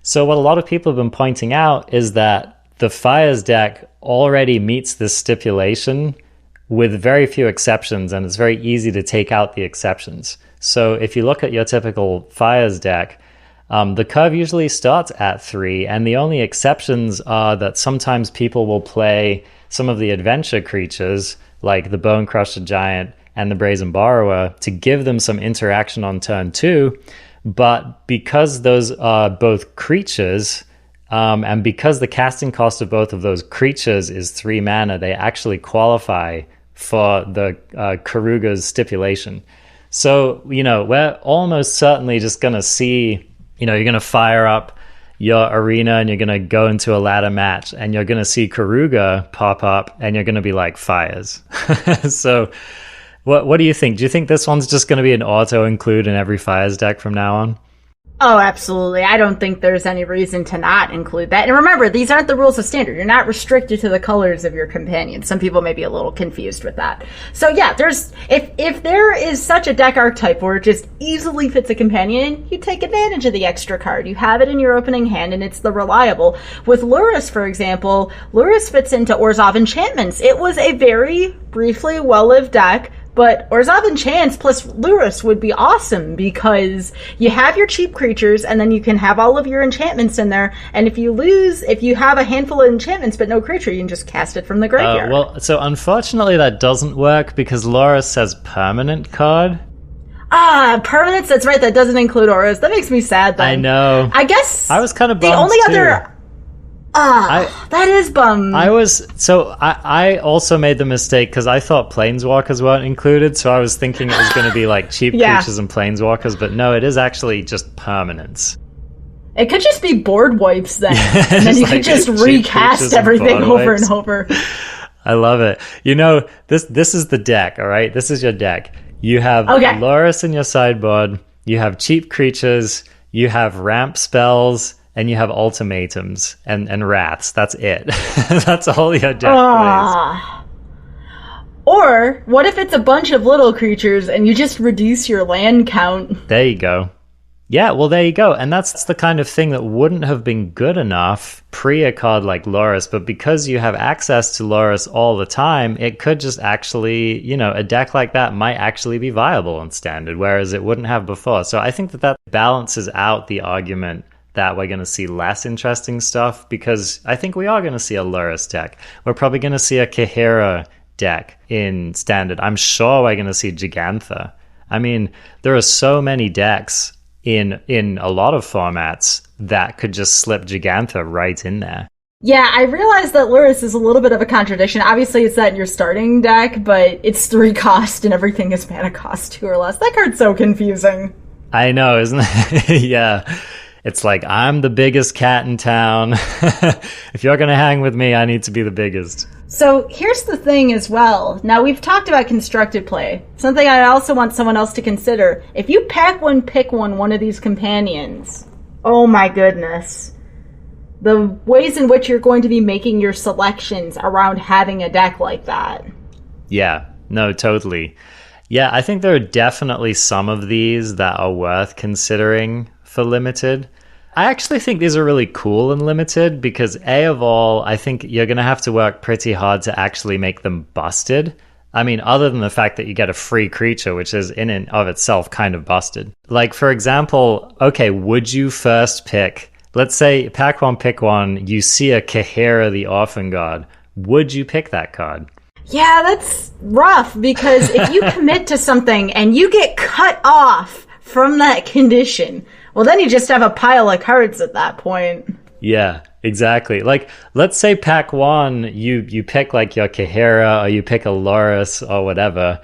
So what a lot of people have been pointing out is that the Fires deck already meets this stipulation with very few exceptions, and it's very easy to take out the exceptions. So if you look at your typical Fires deck, the curve usually starts at 3, and the only exceptions are that sometimes people will play some of the adventure creatures, like the Bone Crusher Giant and the Brazen Borrower, to give them some interaction on turn 2. But because those are both creatures, and because the casting cost of both of those creatures is 3 mana, they actually qualify for the Karuga's stipulation. So, we're almost certainly just going to see, you're going to fire up your arena and you're going to go into a ladder match and you're going to see Karuga pop up and you're going to be like, Fires. So what do you think? Do you think this one's just going to be an auto include in every Fires deck from now on? Oh, absolutely. I don't think there's any reason to not include that. And remember, these aren't the rules of Standard. You're not restricted to the colors of your companion. Some people may be a little confused with that. So yeah, if there is such a deck archetype where it just easily fits a companion, you take advantage of the extra card. You have it in your opening hand and it's the reliable. With Lurrus, for example, Lurrus fits into Orzhov Enchantments. It was a very briefly well-lived deck, but Orzhov Enchants plus Lurrus would be awesome because you have your cheap creatures and then you can have all of your enchantments in there. And if you have a handful of enchantments but no creature, you can just cast it from the graveyard. So unfortunately that doesn't work because Lurrus says permanent card. Permanents, that's right, that doesn't include auras. That makes me sad, though. I know. I guess I was kind of bummed That is bum. I also made the mistake because I thought planeswalkers weren't included, so I was thinking it was going to be like cheap creatures and planeswalkers, but no, it is actually just permanents. It could just be board wipes then, and then you could just recast everything over and over. I love it. You know, this is the deck, all right? This is your deck. You have Loris in your sideboard, you have cheap creatures, you have ramp spells, and you have ultimatums and wraths. That's it. That's all your deck plays. Or what if it's a bunch of little creatures and you just reduce your land count? There you go. Yeah, well, there you go. And that's the kind of thing that wouldn't have been good enough pre a card like Loris, but because you have access to Loris all the time, it could just actually, you know, a deck like that might actually be viable in Standard, whereas it wouldn't have before. So I think that balances out the argument that we're going to see less interesting stuff, because I think we are going to see a Loris deck. We're probably going to see a Kahira deck in Standard. I'm sure we're going to see Gigantha. I mean, there are so many decks in a lot of formats that could just slip Gigantha right in there. Yeah, I realize that Loris is a little bit of a contradiction. Obviously, it's not in your starting deck, but it's 3 cost and everything is mana cost 2 or less. That card's so confusing. I know, isn't it? Yeah. It's like, I'm the biggest cat in town. If you're going to hang with me, I need to be the biggest. So here's the thing as well. Now, we've talked about constructed play. Something I also want someone else to consider. If you pack one, pick one of these companions, oh my goodness. The ways in which you're going to be making your selections around having a deck like that. Yeah, no, totally. Yeah, I think there are definitely some of these that are worth considering for Limited. I actually think these are really cool in Limited because, A of all, I think you're going to have to work pretty hard to actually make them busted. I mean, other than the fact that you get a free creature, which is in and of itself kind of busted. Like, for example, okay, would you first pick, let's say, pack one, pick one, you see a Kahira the Orphan God. Would you pick that card? Yeah, that's rough because if you commit to something and you get cut off from that condition, well, then you just have a pile of cards at that point. Yeah, exactly. Like, let's say pack one, you pick like your Kahira or you pick a Loris or whatever,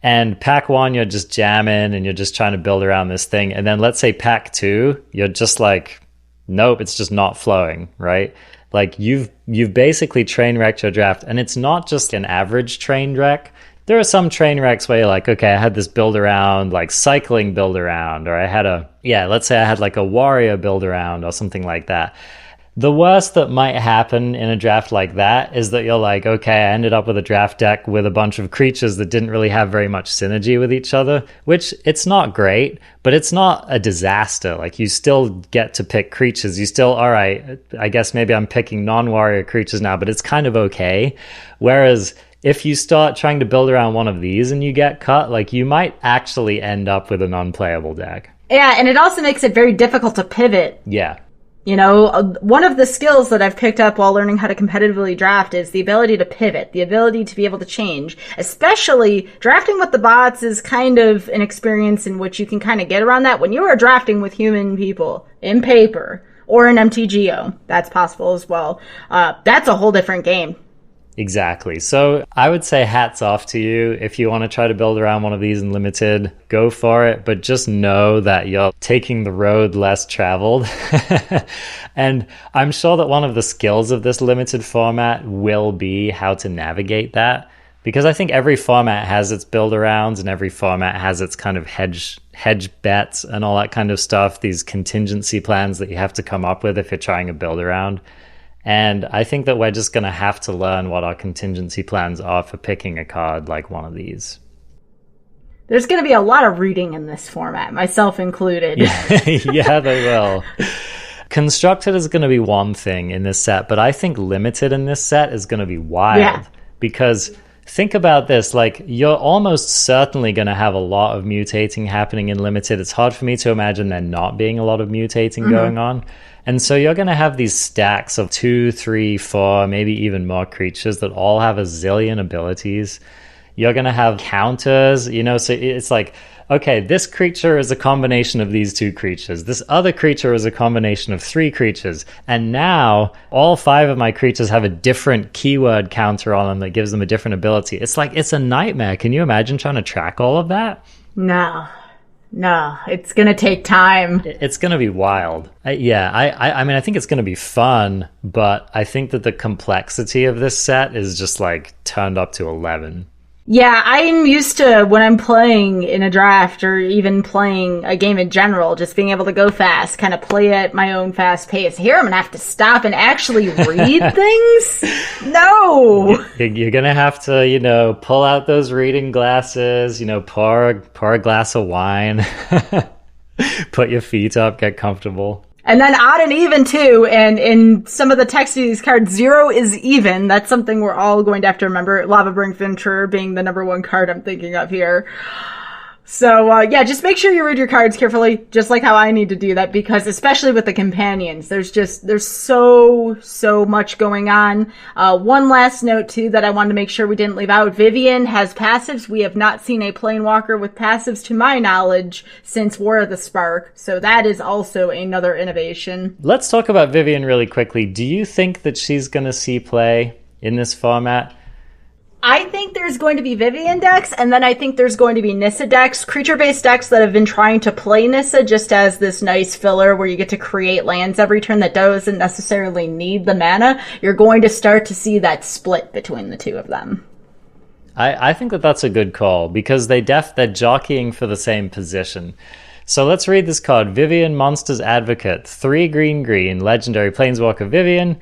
and pack one, you're just jamming and you're just trying to build around this thing. And then let's say pack two, you're just like, nope, it's just not flowing, right? Like, you've basically train wrecked your draft, and it's not just an average train wreck. There are some train wrecks where you're like, okay, I had this build around, like cycling build around, or I had let's say I had like a warrior build around or something like that. The worst that might happen in a draft like that is that you're like, okay, I ended up with a draft deck with a bunch of creatures that didn't really have very much synergy with each other, which it's not great, but it's not a disaster. Like, you still get to pick creatures. You still, all right, I guess maybe I'm picking non-warrior creatures now, but it's kind of okay. Whereas if you start trying to build around one of these and you get cut, like, you might actually end up with an unplayable deck. Yeah, and it also makes it very difficult to pivot. Yeah. You know, one of the skills that I've picked up while learning how to competitively draft is the ability to pivot, the ability to be able to change. Especially drafting with the bots is kind of an experience in which you can kind of get around that. When you are drafting with human people in paper or in MTGO, that's possible as well. That's a whole different game. Exactly. So I would say hats off to you. If you want to try to build around one of these in Limited, go for it. But just know that you're taking the road less traveled. And I'm sure that one of the skills of this Limited format will be how to navigate that. Because I think every format has its build arounds and every format has its kind of hedge bets and all that kind of stuff. These contingency plans that you have to come up with if you're trying to build around. And I think that we're just going to have to learn what our contingency plans are for picking a card like one of these. There's going to be a lot of reading in this format, myself included. Yeah, they will. Constructed is going to be one thing in this set, but I think Limited in this set is going to be wild. Yeah. Because think about this, like, you're almost certainly going to have a lot of mutating happening in Limited. It's hard for me to imagine there not being a lot of mutating going on. And so you're going to have these stacks of 2, 3, 4, maybe even more creatures that all have a zillion abilities. You're going to have counters, so it's like, okay, this creature is a combination of these two creatures. This other creature is a combination of three creatures. And now all 5 of my creatures have a different keyword counter on them that gives them a different ability. It's like, it's a nightmare. Can you imagine trying to track all of that? No, it's going to take time. It's going to be wild. I mean, I think it's going to be fun, but I think that the complexity of this set is just like turned up to 11. Yeah, I'm used to when I'm playing in a draft or even playing a game in general, just being able to go fast, kind of play at my own fast pace. Here, I'm going to have to stop and actually read things? No! You're going to have to, pull out those reading glasses, pour a glass of wine, put your feet up, get comfortable. And then odd and even, too, and in some of the text of these cards, 0 is even. That's something we're all going to have to remember. Lava Bring Venture being the number 1 card I'm thinking of here. So, just make sure you read your cards carefully, just like how I need to do that, because especially with the companions, there's so much going on. One last note, too, that I wanted to make sure we didn't leave out. Vivian has passives. We have not seen a Planewalker with passives, to my knowledge, since War of the Spark. So that is also another innovation. Let's talk about Vivian really quickly. Do you think that she's going to see play in this format? I think there's going to be Vivian decks, and then I think there's going to be Nissa decks, creature-based decks that have been trying to play Nissa just as this nice filler where you get to create lands every turn that doesn't necessarily need the mana. You're going to start to see that split between the two of them. I think that that's a good call, because they're jockeying for the same position. So let's read this card. Vivian, Monsters Advocate, 3 green, legendary Planeswalker Vivian.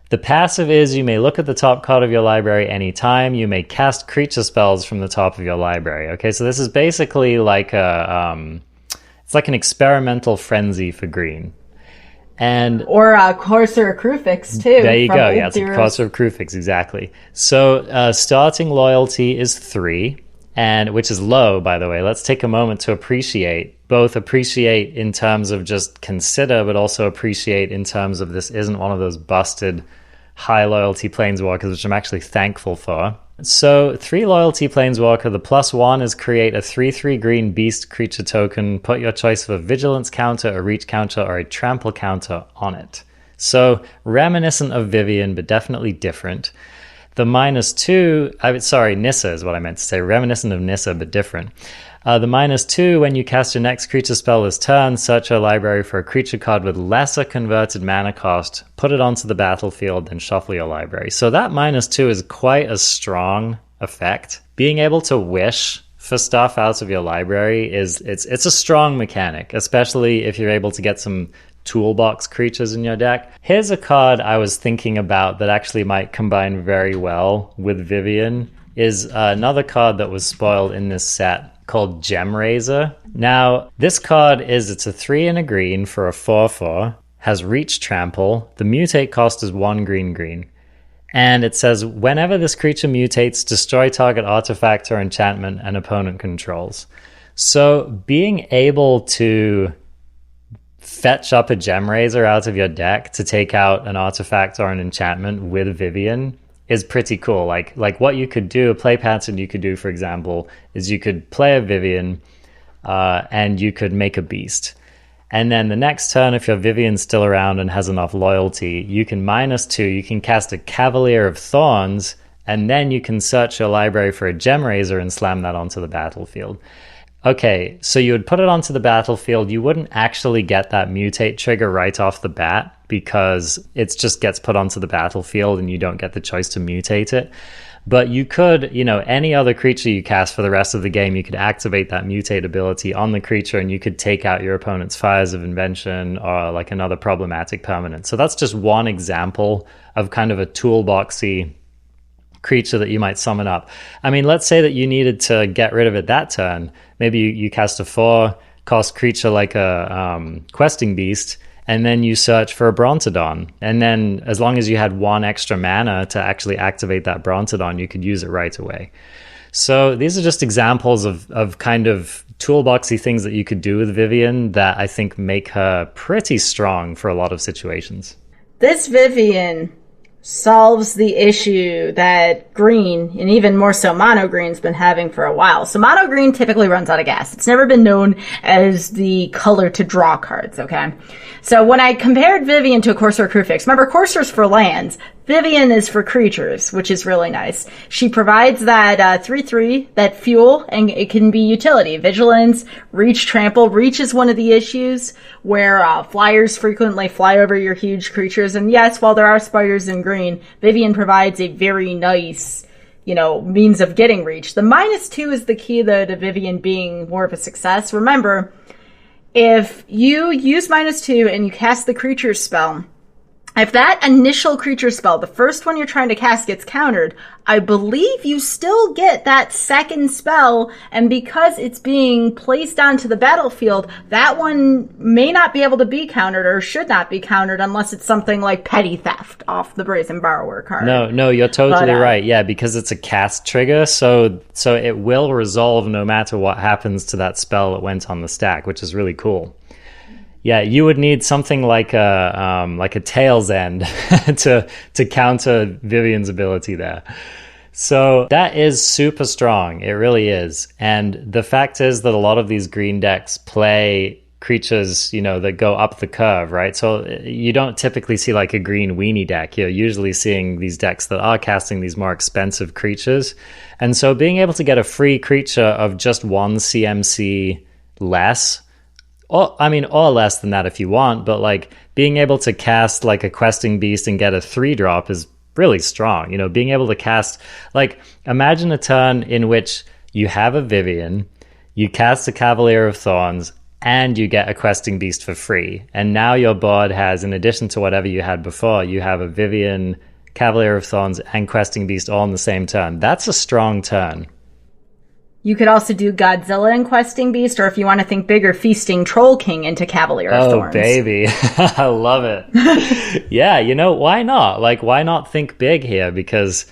The passive is you may look at the top card of your library anytime. You may cast creature spells from the top of your library. Okay, so this is basically like it's like an experimental frenzy for green. Or Courser Crufix, too. There you go. Yeah, it's a Courser Crufix, exactly. So starting loyalty is 3, which is low, by the way. Let's take a moment to appreciate in terms of just consider, but also appreciate in terms of this isn't one of those busted high loyalty Planeswalkers, which I'm actually thankful for. So 3 loyalty Planeswalker, the +1 is create a 3/3 green beast creature token, put your choice of a vigilance counter, a reach counter, or a trample counter on it. So reminiscent of Vivian, but definitely different. The -2, Nissa is what I meant to say, reminiscent of Nissa, but different. The -2, when you cast your next creature spell this turn, search your library for a creature card with lesser converted mana cost, put it onto the battlefield, then shuffle your library. So that -2 is quite a strong effect. Being able to wish for stuff out of your library it's a strong mechanic, especially if you're able to get some toolbox creatures in your deck. Here's a card I was thinking about that actually might combine very well with Vivian, is another card that was spoiled in this set, called Gemraiser. Now, this card it's a 3 and a green for a 4/4, has reach trample. The mutate cost is 1 green. And it says, whenever this creature mutates, destroy target artifact or enchantment an opponent controls. So being able to fetch up a Gemraiser out of your deck to take out an artifact or an enchantment with Vivian is pretty cool. Like what you could do, a play pattern you could do, for example, is you could play a Vivian and you could make a beast. And then the next turn, if your Vivian's still around and has enough loyalty, you can -2, you can cast a Cavalier of Thorns, and then you can search your library for a Gemraiser and slam that onto the battlefield. Okay, so you would put it onto the battlefield. You wouldn't actually get that mutate trigger right off the bat because it just gets put onto the battlefield and you don't get the choice to mutate it. But you could, any other creature you cast for the rest of the game, you could activate that mutate ability on the creature and you could take out your opponent's Fires of Invention or like another problematic permanent. So that's just one example of kind of a toolboxy creature that you might summon up. I mean, let's say that you needed to get rid of it that turn. Maybe you cast a 4-cost creature like a Questing Beast, and then you search for a Brontodon. And then as long as you had 1 extra mana to actually activate that Brontodon, you could use it right away. So these are just examples of kind of toolboxy things that you could do with Vivian that I think make her pretty strong for a lot of situations. This Vivian solves the issue that green, and even more so mono green's been having for a while. So mono green typically runs out of gas. It's never been known as the color to draw cards, okay? So when I compared Vivien to a Corsair Crewfix, remember Corsair's for lands, Vivien is for creatures, which is really nice. She provides that 3/3, that fuel, and it can be utility. Vigilance, reach, trample. Reach is one of the issues where flyers frequently fly over your huge creatures. And yes, while there are spiders in green, Vivien provides a very nice, means of getting reach. The -2 is the key, though, to Vivien being more of a success. Remember, if you use -2 and you cast the creature spell, if that initial creature spell, the first one you're trying to cast, gets countered, I believe you still get that second spell, and because it's being placed onto the battlefield, that one may not be able to be countered or should not be countered unless it's something like Petty Theft off the Brazen Borrower card. No, you're totally right. Yeah, because it's a cast trigger, so it will resolve no matter what happens to that spell that went on the stack, which is really cool. Yeah, you would need something like a Tail's End to counter Vivien's ability there. So that is super strong. It really is. And the fact is that a lot of these green decks play creatures, that go up the curve, right? So you don't typically see like a green weenie deck. You're usually seeing these decks that are casting these more expensive creatures. And so being able to get a free creature of just one CMC less, or less than that if you want, but like being able to cast like a Questing Beast and get a 3-drop is really strong. Being able to cast, like, imagine a turn in which you have a Vivien, you cast a Cavalier of Thorns, and you get a Questing Beast for free. And now your board has, in addition to whatever you had before, you have a Vivien, Cavalier of Thorns, and Questing Beast all in the same turn. That's a strong turn. You could also do Godzilla and Questing Beast, or if you want to think bigger, Feasting Troll King into Cavalier of Thorns. Oh, baby. I love it. Yeah, why not? Like, why not think big here? Because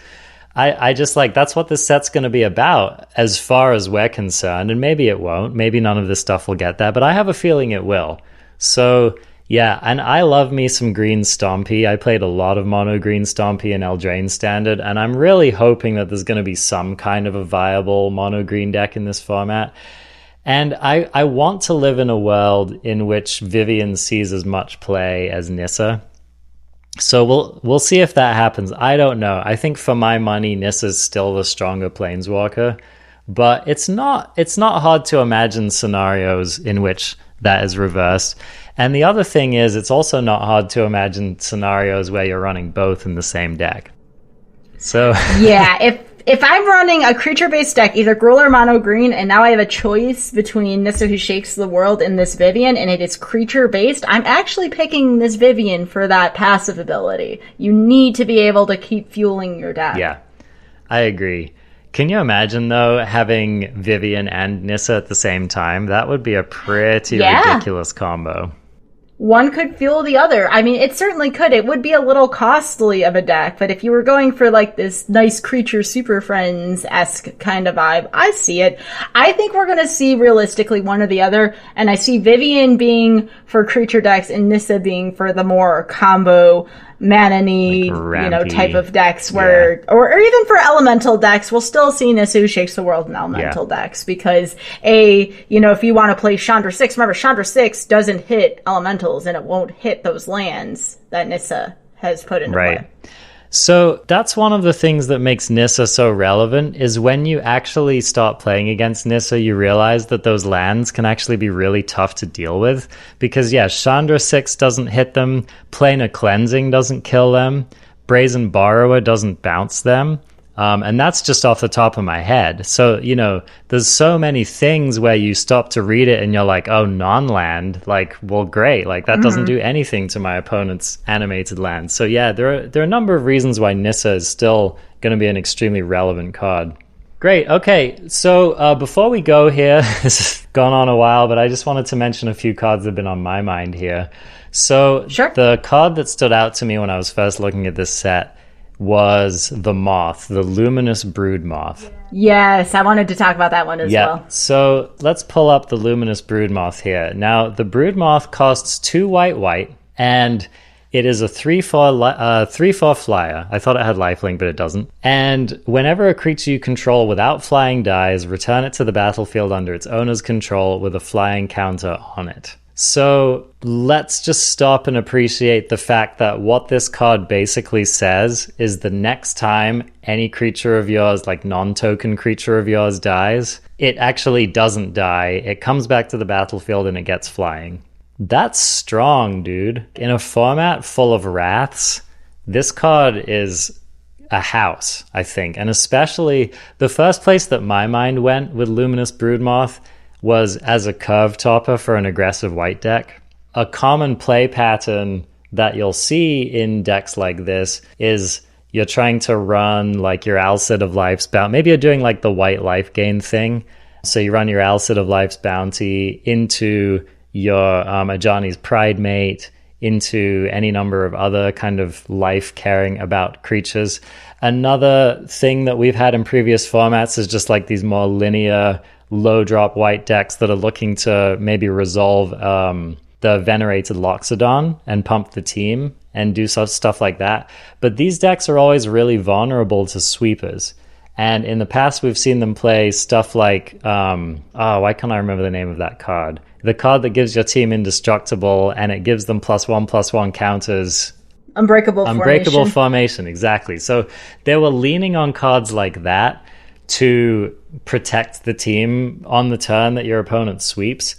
I just that's what this set's going to be about as far as we're concerned. And maybe it won't. Maybe none of this stuff will get there, but I have a feeling it will. So, yeah, and I love me some green Stompy. I played a lot of mono green Stompy in Eldraine Standard, and I'm really hoping that there's going to be some kind of a viable mono green deck in this format. And I want to live in a world in which Vivien sees as much play as Nissa. So we'll see if that happens. I don't know. I think for my money, Nissa's still the stronger Planeswalker, but it's not hard to imagine scenarios in which that is reversed. And the other thing is, it's also not hard to imagine scenarios where you're running both in the same deck. So yeah, if I'm running a creature-based deck, either Gruul or mono green, and now I have a choice between Nissa Who Shakes the World and this Vivien, and it is creature-based, I'm actually picking this Vivien for that passive ability. You need to be able to keep fueling your deck. Yeah, I agree. Can you imagine, though, having Vivien and Nissa at the same time? That would be a pretty ridiculous combo. One could fuel the other. I mean, it certainly could. It would be a little costly of a deck, but if you were going for like this nice creature Super Friends-esque kind of vibe, I see it. I think we're going to see realistically one or the other, and I see Vivien being for creature decks and Nissa being for the more combo mana need, type of decks where, or even for elemental decks, we'll still see Nissa Who Shakes the World in elemental decks because if you want to play Chandra 6, remember Chandra 6 doesn't hit elementals and it won't hit those lands that Nissa has put into play. So that's one of the things that makes Nissa so relevant is when you actually start playing against Nissa, you realize that those lands can actually be really tough to deal with because, Chandra 6 doesn't hit them, Planar Cleansing doesn't kill them, Brazen Borrower doesn't bounce them, and that's just off the top of my head. So, there's so many things where you stop to read it and you're like, oh, non-land, well, great. That doesn't do anything to my opponent's animated land. So, there are a number of reasons why Nissa is still going to be an extremely relevant card. Great. Okay. So before we go here, this has gone on a while, but I just wanted to mention a few cards that have been on my mind here. So the card that stood out to me when I was first looking at this set was the Moth, the Luminous Brood Moth. Yes, I wanted to talk about that one as well. So let's pull up the Luminous Brood Moth here. Now, the Brood Moth costs 2 white, and It is a 3/4 flyer. I thought it had lifelink, but it doesn't. And whenever a creature you control without flying dies, return it to the battlefield under its owner's control with a flying counter on it. So let's just stop and appreciate the fact that what this card basically says is the next time any creature of yours, like non-token creature of yours, dies, it actually doesn't die. It comes back to the battlefield and it gets flying. That's strong, dude. In a format full of wraths, this card is a house, I think. And especially the first place that my mind went with Luminous Broodmoth was as a curve topper for an aggressive white deck. A common play pattern that you'll see in decks like this is you're trying to run like your Alcid of Life's Bounty. Maybe you're doing like the white life gain thing. So you run your Alcid of Life's Bounty into your Ajani's Pridemate, into any number of other kind of life caring about creatures. Another thing that we've had in previous formats is just like these more linear low drop white decks that are looking to maybe resolve the venerated Loxodon and pump the team and do stuff like that. But these decks are always really vulnerable to sweepers. And in the past, we've seen them play stuff like, why can't I remember the name of that card? The card that gives your team indestructible and it gives them +1/+1 counters. Unbreakable Formation, exactly. So they were leaning on cards like that to protect the team on the turn that your opponent sweeps.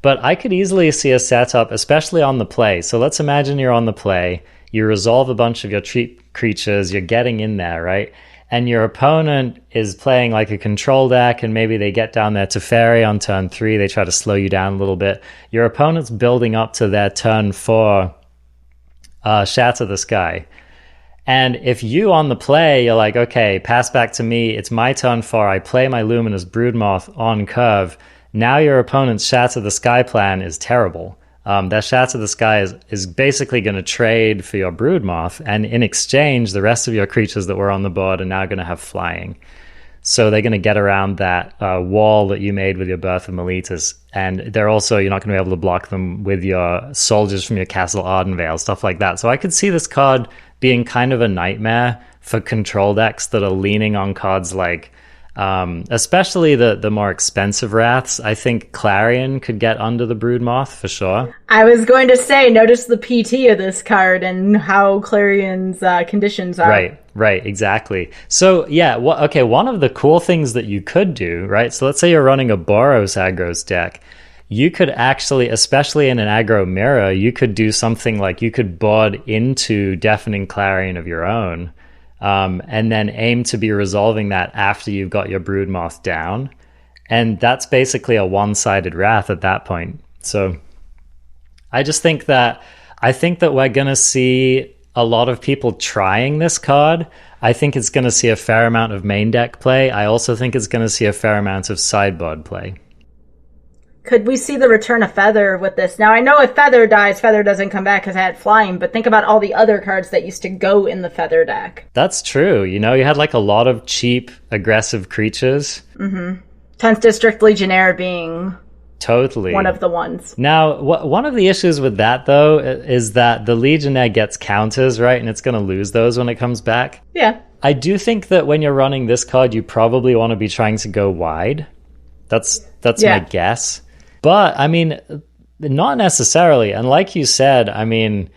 But I could easily see a setup, especially on the play. So let's imagine you're on the play, you resolve a bunch of your cheap creatures, you're getting in there, right? And your opponent is playing like a control deck, and maybe they get down there to Teferi on turn 3, they try to slow you down a little bit. Your opponent's building up to their turn 4 Shatter the Sky. And if you on the play, you're like, okay, pass back to me, it's my turn 4, I play my Luminous Broodmoth on curve. Now your opponent's Shatter the Sky plan is terrible. That Shatter the Sky is basically going to trade for your Broodmoth, and in exchange, the rest of your creatures that were on the board are now going to have flying. So they're going to get around that wall that you made with your Birth of Meletus, and they're also, you're not going to be able to block them with your soldiers from your Castle Ardenvale, stuff like that. So I could see this card being kind of a nightmare for control decks that are leaning on cards like, especially the more expensive wraths. I think Clarion could get under the Broodmoth for sure. I was going to say, notice the PT of this card and how Clarion's conditions are. Right, exactly. So yeah, one of the cool things that you could do, right? So let's say you're running a Boros Aggros deck. You could actually, especially in an aggro mirror, you could do something like you could board into Deafening Clarion of your own, and then aim to be resolving that after you've got your Broodmoth down. And that's basically a one-sided wrath at that point. So I think that we're going to see a lot of people trying this card. I think it's going to see a fair amount of main deck play. I also think it's going to see a fair amount of sideboard play. Could we see the return of Feather with this? Now, I know if Feather dies, Feather doesn't come back because I had flying, but think about all the other cards that used to go in the Feather deck. That's true. You know, you had like a lot of cheap, aggressive creatures. 10th District Legionnaire being totally one of the ones. Now, one of the issues with that, though, is that the Legionnaire gets counters, right? And it's going to lose those when it comes back. Yeah. I do think that when you're running this card, you probably want to be trying to go wide. That's my guess. But, I mean, not necessarily. And like you said, I mean,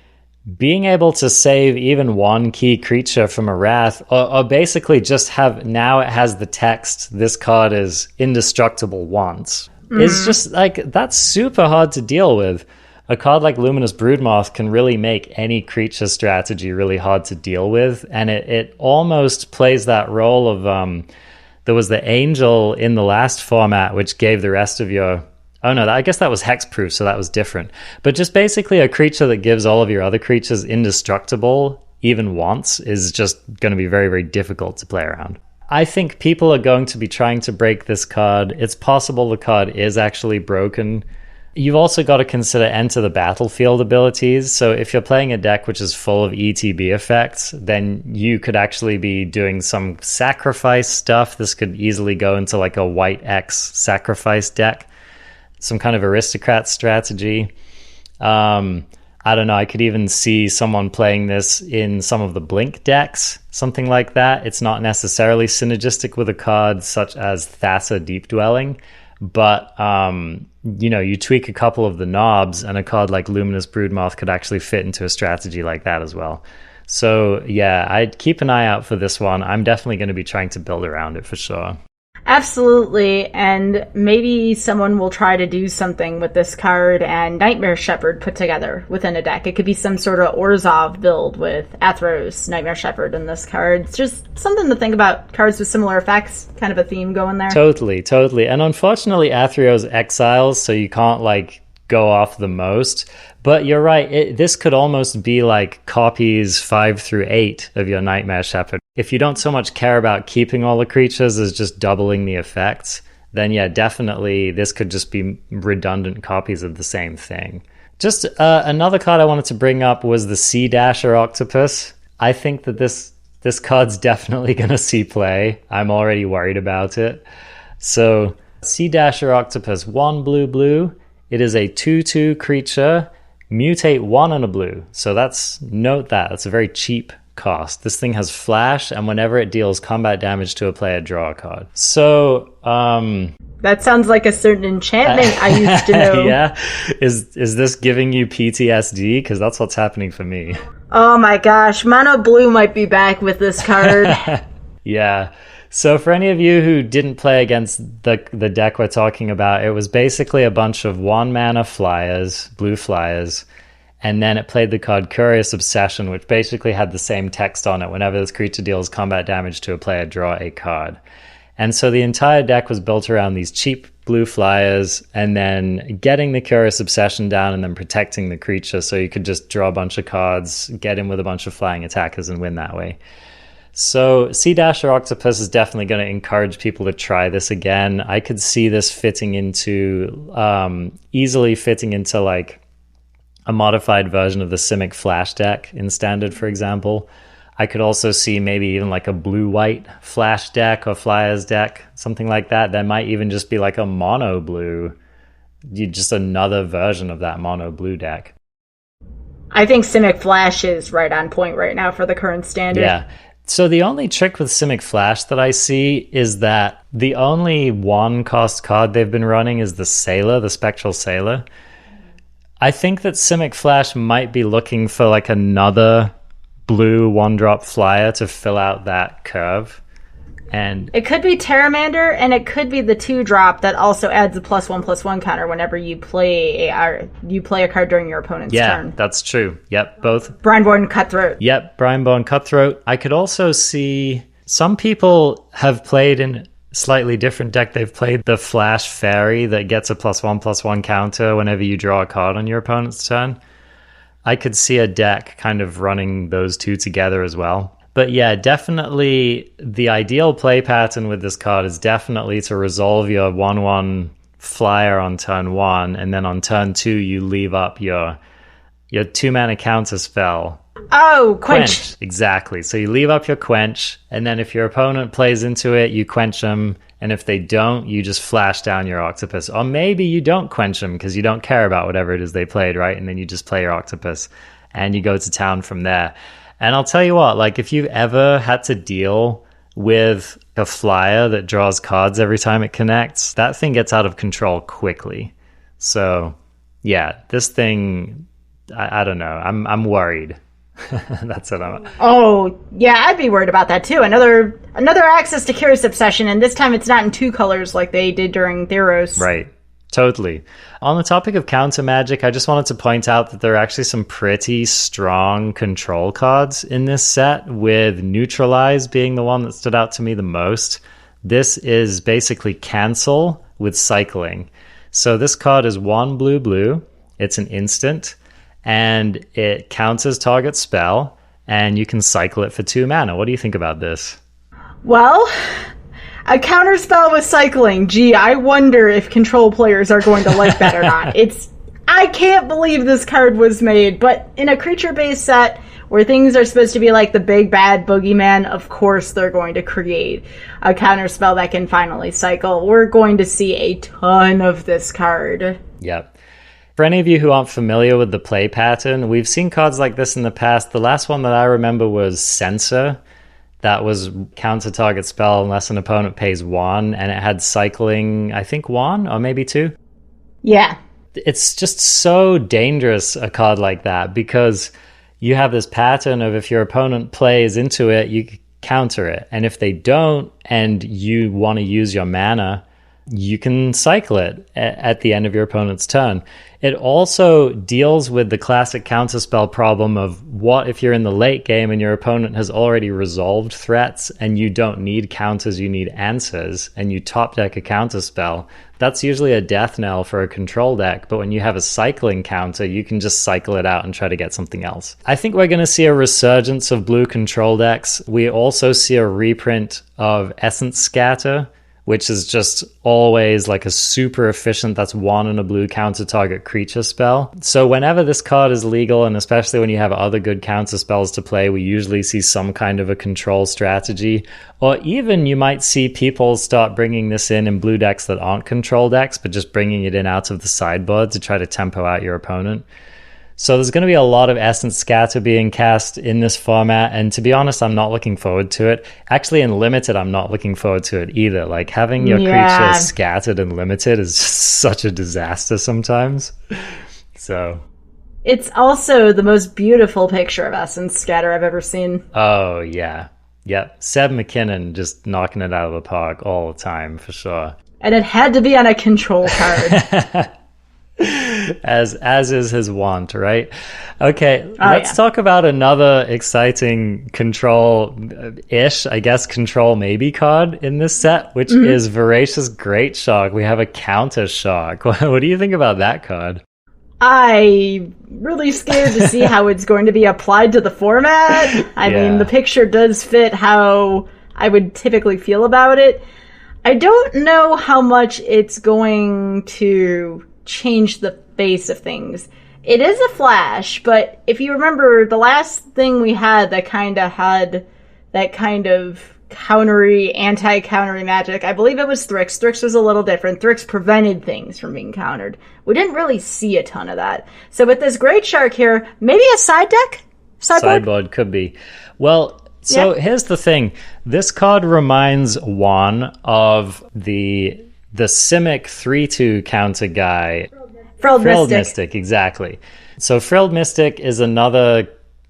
being able to save even one key creature from a wrath, or basically just now it has the text, this card is indestructible once, is just like, that's super hard to deal with. A card like Luminous Broodmoth can really make any creature strategy really hard to deal with. And it almost plays that role of, there was the Angel in the last format, which gave the rest of your... Oh no, I guess that was hexproof, so that was different. But just basically a creature that gives all of your other creatures indestructible even once is just going to be very, very difficult to play around. I think people are going to be trying to break this card. It's possible the card is actually broken. You've also got to consider enter the battlefield abilities. So if you're playing a deck which is full of ETB effects, then you could actually be doing some sacrifice stuff. This could easily go into like a white X sacrifice deck. Some kind of aristocrat strategy. I I don't know, I could even see someone playing this in some of the Blink decks, something like that. It's not necessarily synergistic with a card such as Thassa Deep Dwelling, but, you tweak a couple of the knobs and a card like Luminous Broodmoth could actually fit into a strategy like that as well. So, yeah, I'd keep an eye out for this one. I'm definitely going to be trying to build around it for sure. Absolutely, and maybe someone will try to do something with this card and Nightmare Shepherd put together within a deck. It could be some sort of Orzhov build with Athros, Nightmare Shepherd, and this card. It's just something to think about. Cards with similar effects, kind of a theme going there. Totally. And unfortunately, Athreo's exiles, so you can't, go off the most. But you're right, this could almost be like copies 5 through 8 of your Nightmare Shepherd. If you don't so much care about keeping all the creatures as just doubling the effects, then yeah, definitely this could just be redundant copies of the same thing. Just another card I wanted to bring up was the Sea Dasher Octopus. I think that this card's definitely going to see play. I'm already worried about it. So, Sea Dasher Octopus, 1 blue. It is a 2/2 creature, mutate 1 and a blue. So note that's a very cheap cost. This thing has flash, and whenever it deals combat damage to a player, draw a card. So, that sounds like a certain enchantment I used to know. Yeah? Is this giving you PTSD? Because that's what's happening for me. Oh my gosh, Mono Blue might be back with this card. Yeah. So for any of you who didn't play against the deck we're talking about, it was basically a bunch of 1-mana flyers, blue flyers, and then it played the card Curious Obsession, which basically had the same text on it. Whenever this creature deals combat damage to a player, draw a card. And so the entire deck was built around these cheap blue flyers and then getting the Curious Obsession down and then protecting the creature so you could just draw a bunch of cards, get in with a bunch of flying attackers and win that way. So Sea Dasher Octopus is definitely going to encourage people to try this again. I could see this easily fitting into like a modified version of the Simic Flash deck in Standard, for example. I could also see maybe even like a blue-white Flash deck or Flyers deck, something like that. There might even just be like a mono blue, just another version of that mono blue deck. I think Simic Flash is right on point right now for the current Standard. Yeah. So the only trick with Simic Flash that I see is that the only 1-cost card they've been running is the Sailor, the Spectral Sailor. I think that Simic Flash might be looking for like another blue 1-drop flyer to fill out that curve. And it could be Terramander, and it could be the 2-drop that also adds a +1/+1 counter whenever you play a card during your opponent's turn. Yeah, that's true. Yep, both. Brineborn Cutthroat. Yep, Brineborn Cutthroat. I could also see some people have played in slightly different deck. They've played the Flash Fairy that gets a +1/+1 counter whenever you draw a card on your opponent's turn. I could see a deck kind of running those two together as well. But yeah, definitely the ideal play pattern with this card is definitely to resolve your 1/1 flyer on turn 1, and then on turn 2 you leave up your 2-mana counter spell. Oh, Quench. Exactly. So you leave up your Quench, and then if your opponent plays into it, you quench them, and if they don't, you just flash down your Octopus. Or maybe you don't quench them because you don't care about whatever it is they played, right? And then you just play your Octopus, and you go to town from there. And I'll tell you what, like if you've ever had to deal with a flyer that draws cards every time it connects, that thing gets out of control quickly. So yeah, this thing, I don't know. I'm worried. That's what I'm. Oh yeah, I'd be worried about that too. Another access to Curious Obsession, and this time it's not in 2 colors like they did during Theros. Right. Totally. On the topic of counter magic, I just wanted to point out that there are actually some pretty strong control cards in this set, with Neutralize being the one that stood out to me the most. This is basically cancel with cycling. So this card is 1 blue. It's an instant, and it counters target spell, and you can cycle it for 2 mana. What do you think about this? Well, a counterspell with cycling. Gee, I wonder if control players are going to like that or not. I can't believe this card was made, but in a creature-based set where things are supposed to be like the big bad boogeyman, of course they're going to create a counterspell that can finally cycle. We're going to see a ton of this card. Yep. For any of you who aren't familiar with the play pattern, we've seen cards like this in the past. The last one that I remember was Censor. That was counter target spell unless an opponent pays 1, and it had cycling, I think 1 or maybe 2. Yeah. It's just so dangerous, a card like that, because you have this pattern of if your opponent plays into it, you counter it. And if they don't, and you want to use your mana, you can cycle it at the end of your opponent's turn. It also deals with the classic counterspell problem of what if you're in the late game and your opponent has already resolved threats and you don't need counters, you need answers, and you top deck a counterspell. That's usually a death knell for a control deck, but when you have a cycling counter, you can just cycle it out and try to get something else. I think we're going to see a resurgence of blue control decks. We also see a reprint of Essence Scatter, which is just always like a super efficient, that's 1 and a blue counter target creature spell. So whenever this card is legal, and especially when you have other good counter spells to play, we usually see some kind of a control strategy. Or even you might see people start bringing this in blue decks that aren't control decks, but just bringing it in out of the sideboard to try to tempo out your opponent. So there's going to be a lot of Essence Scatter being cast in this format, and to be honest, I'm not looking forward to it. Actually, in Limited, I'm not looking forward to it either. Like, having your creature scattered in Limited is just such a disaster sometimes. So... It's also the most beautiful picture of Essence Scatter I've ever seen. Oh, yeah. Yep. Seb McKinnon just knocking it out of the park all the time, for sure. And it had to be on a control card. as is his wont, right? Okay, let's talk about another exciting control-ish, I guess control maybe card in this set, which is Voracious Great Shark. We have a counter shark. What do you think about that card? I'm really scared to see how it's going to be applied to the format. I mean, the picture does fit how I would typically feel about it. I don't know how much it's going to change the face of things. It is a flash, but if you remember the last thing we had that kind of had that kind of anti-countery magic, I believe it was Thryx. Thryx was a little different. Thryx prevented things from being countered. We didn't really see a ton of that. So with this Great Shark here, maybe a side deck? Sideboard could be. Well, so here's the thing. This card reminds one of the Simic 3/2 counter guy. Frilled Mystic, exactly. So Frilled Mystic is another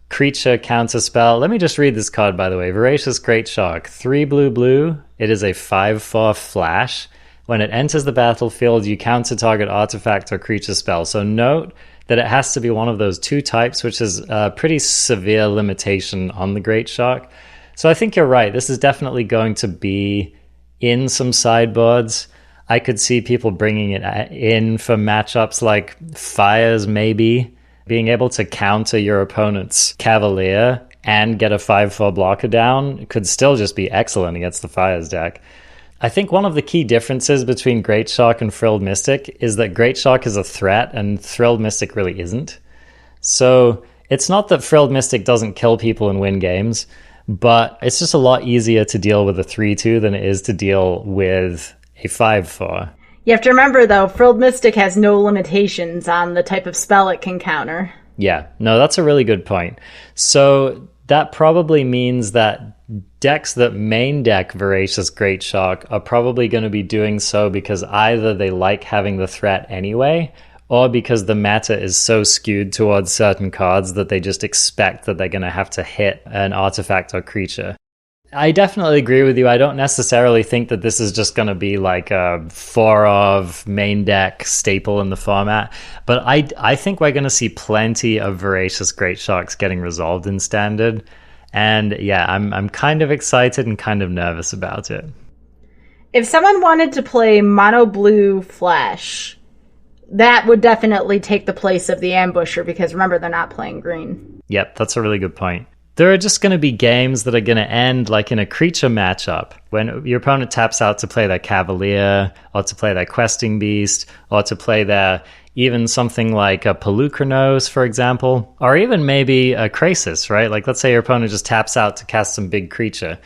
creature counter spell. Let me just read this card, by the way. Voracious Great Shark. 3 blue. It is a 5/4 flash. When it enters the battlefield, you counter target artifact or creature spell. So note that it has to be one of those 2 types, which is a pretty severe limitation on the Great Shark. So I think you're right. This is definitely going to be in some sideboards. I could see people bringing it in for matchups like Fires, maybe. Being able to counter your opponent's Cavalier and get a 5/4 blocker down could still just be excellent against the Fires deck. I think one of the key differences between Great Shark and Frilled Mystic is that Great Shark is a threat and Frilled Mystic really isn't. So it's not that Frilled Mystic doesn't kill people and win games, but it's just a lot easier to deal with a 3/2 than it is to deal with a 5/4. You have to remember, though, Frilled Mystic has no limitations on the type of spell it can counter. Yeah, no, that's a really good point. So that probably means that decks that main deck Voracious Great Shark are probably going to be doing so because either they like having the threat anyway, or because the meta is so skewed towards certain cards that they just expect that they're going to have to hit an artifact or creature. I definitely agree with you. I don't necessarily think that this is just going to be like a 4 of main deck staple in the format, but I think we're going to see plenty of Voracious Great Sharks getting resolved in Standard. And yeah, I'm kind of excited and kind of nervous about it. If someone wanted to play mono blue Flash, that would definitely take the place of the Ambusher, because remember, they're not playing green. Yep, that's a really good point. There are just going to be games that are going to end like in a creature matchup when your opponent taps out to play their Cavalier or to play their Questing Beast or to play their even something like a Pelucranos, for example, or even maybe a Krasis, right? Like, let's say your opponent just taps out to cast some big creature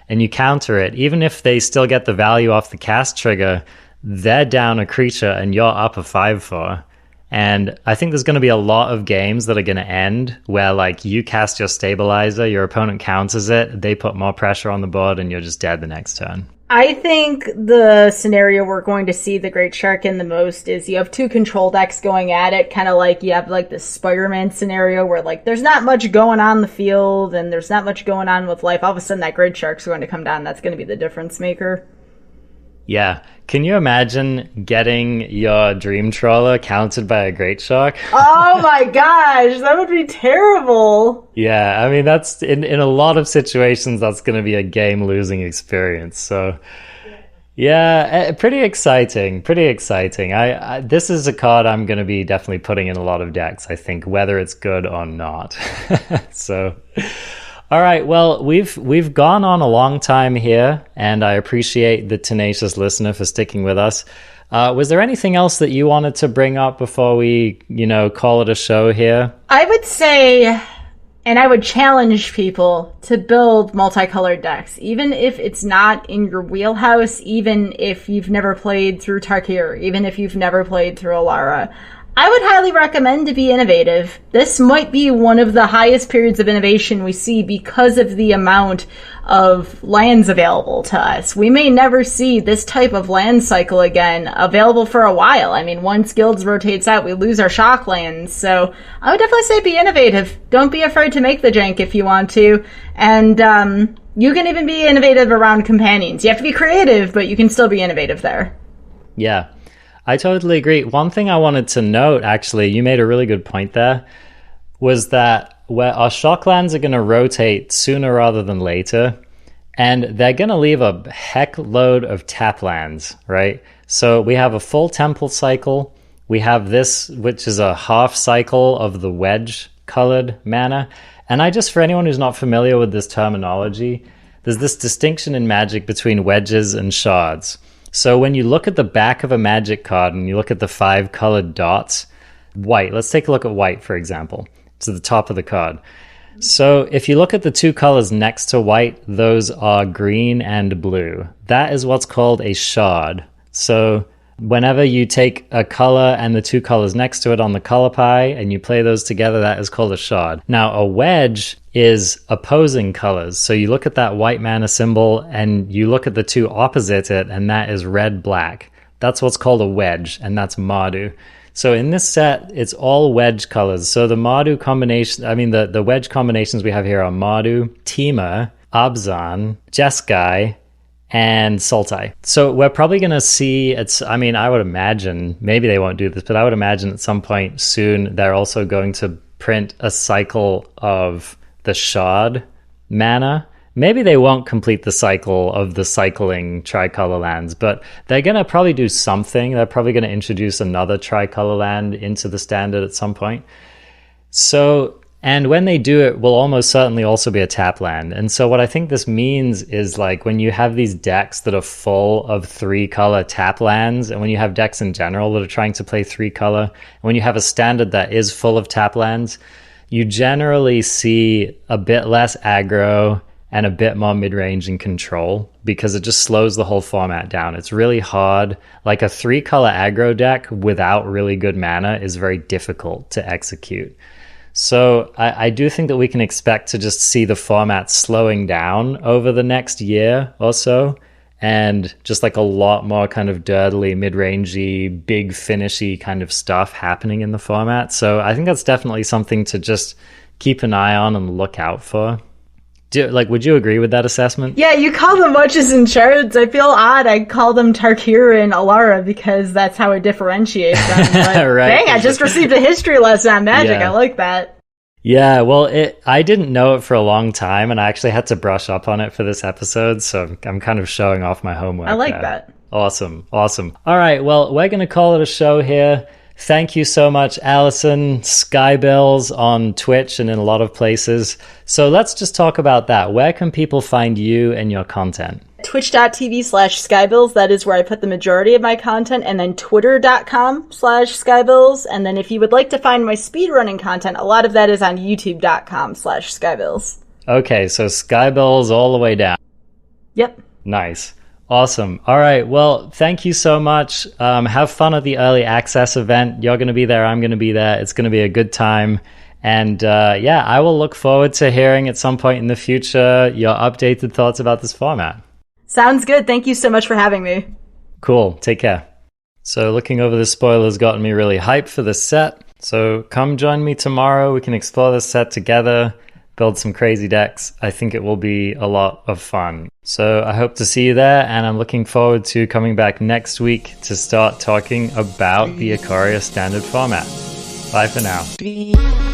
and you counter it. Even if they still get the value off the cast trigger, they're down a creature and you're up a 5/4. And I think there's going to be a lot of games that are going to end where like you cast your stabilizer, your opponent counters it, they put more pressure on the board, and you're just dead the next turn. I think the scenario we're going to see the Great Shark in the most is you have two control decks going at it, kind of like you have like this Spider-Man scenario where like there's not much going on the field and there's not much going on with life. All of a sudden that Great Shark's going to come down. That's going to be the difference maker. Yeah. Can you imagine getting your Dream Trawler countered by a Great Shark? Oh my gosh, that would be terrible. Yeah, I mean, that's in a lot of situations, that's going to be a game-losing experience. So, yeah, pretty exciting, pretty exciting. I this is a card I'm going to be definitely putting in a lot of decks, I think, whether it's good or not. So... All right, well, we've gone on a long time here, and I appreciate the tenacious listener for sticking with us. Was there anything else that you wanted to bring up before we, call it a show here? I would say, and I would challenge people to build multicolored decks, even if it's not in your wheelhouse, even if you've never played through Tarkir, even if you've never played through Alara. I would highly recommend to be innovative. This might be one of the highest periods of innovation we see because of the amount of lands available to us. We may never see this type of land cycle again available for a while. I mean, once Guilds rotates out, we lose our shock lands. So I would definitely say be innovative. Don't be afraid to make the jank if you want to. And you can even be innovative around companions. You have to be creative, but you can still be innovative there. Yeah. I totally agree. One thing I wanted to note, actually, you made a really good point there, was that where our shocklands are going to rotate sooner rather than later, and they're going to leave a heck load of tap lands, right? So we have a full temple cycle. We have this, which is a half cycle of the wedge-colored mana. And for anyone who's not familiar with this terminology, there's this distinction in Magic between wedges and shards. So when you look at the back of a Magic card and you look at the 5 colored dots, white, let's take a look at white, for example, to the top of the card. So if you look at the 2 colors next to white, those are green and blue. That is what's called a shard. So whenever you take a color and the 2 colors next to it on the color pie and you play those together, that is called a shard. Now, a wedge is opposing colors. So you look at that white mana symbol and you look at the 2 opposite it, and that is red-black. That's what's called a wedge, and that's Mardu. So in this set, it's all wedge colors. So the Mardu combination, the wedge combinations we have here are Mardu, Temur, Abzan, Jeskai, and Sultai. So we're probably going to see, I would imagine, maybe they won't do this, but I would imagine at some point soon they're also going to print a cycle of the shard mana. Maybe they won't complete the cycle of the cycling tricolor lands, but they're going to probably do something. They're probably going to introduce another tricolor land into the standard at some point. So, and when they do, it will almost certainly also be a tap land. And so what I think this means is, like, when you have these decks that are full of 3-color tap lands, and when you have decks in general that are trying to play 3-color, when you have a standard that is full of tap lands, you generally see a bit less aggro and a bit more mid-range and control, because it just slows the whole format down. It's really hard. Like, a 3-color aggro deck without really good mana is very difficult to execute. So I do think that we can expect to just see the format slowing down over the next year or so, and just like a lot more kind of dirtily, mid-rangey, big finishy kind of stuff happening in the format. So I think that's definitely something to just keep an eye on and look out for. Would you agree with that assessment? Yeah, you call them wedges and shards. I feel odd. I call them Tarkir and Alara because that's how it differentiates them. But right. Dang, I just received a history lesson on Magic. Yeah. I like that. Yeah, well, I didn't know it for a long time, and I actually had to brush up on it for this episode, so I'm kind of showing off my homework. I like that. Awesome. All right, well, we're going to call it a show here. Thank you so much, Allison, Skybilz on Twitch and in a lot of places. So let's just talk about that. Where can people find you and your content? Twitch.tv/Skybilz. That is where I put the majority of my content. And then Twitter.com/Skybilz. And then if you would like to find my speedrunning content, a lot of that is on YouTube.com/Skybilz. Okay, so Skybilz all the way down. Yep. Nice. Awesome. All right. Well, thank you so much. Have fun at the early access event. You're going to be there. I'm going to be there. It's going to be a good time. And yeah, I will look forward to hearing at some point in the future your updated thoughts about this format. Sounds good. Thank you so much for having me. Cool. Take care. So looking over the spoilers gotten me really hyped for this set. So come join me tomorrow. We can explore this set together, build some crazy decks. I think it will be a lot of fun. So I hope to see you there, and I'm looking forward to coming back next week to start talking about the Ikoria standard format. Bye for now.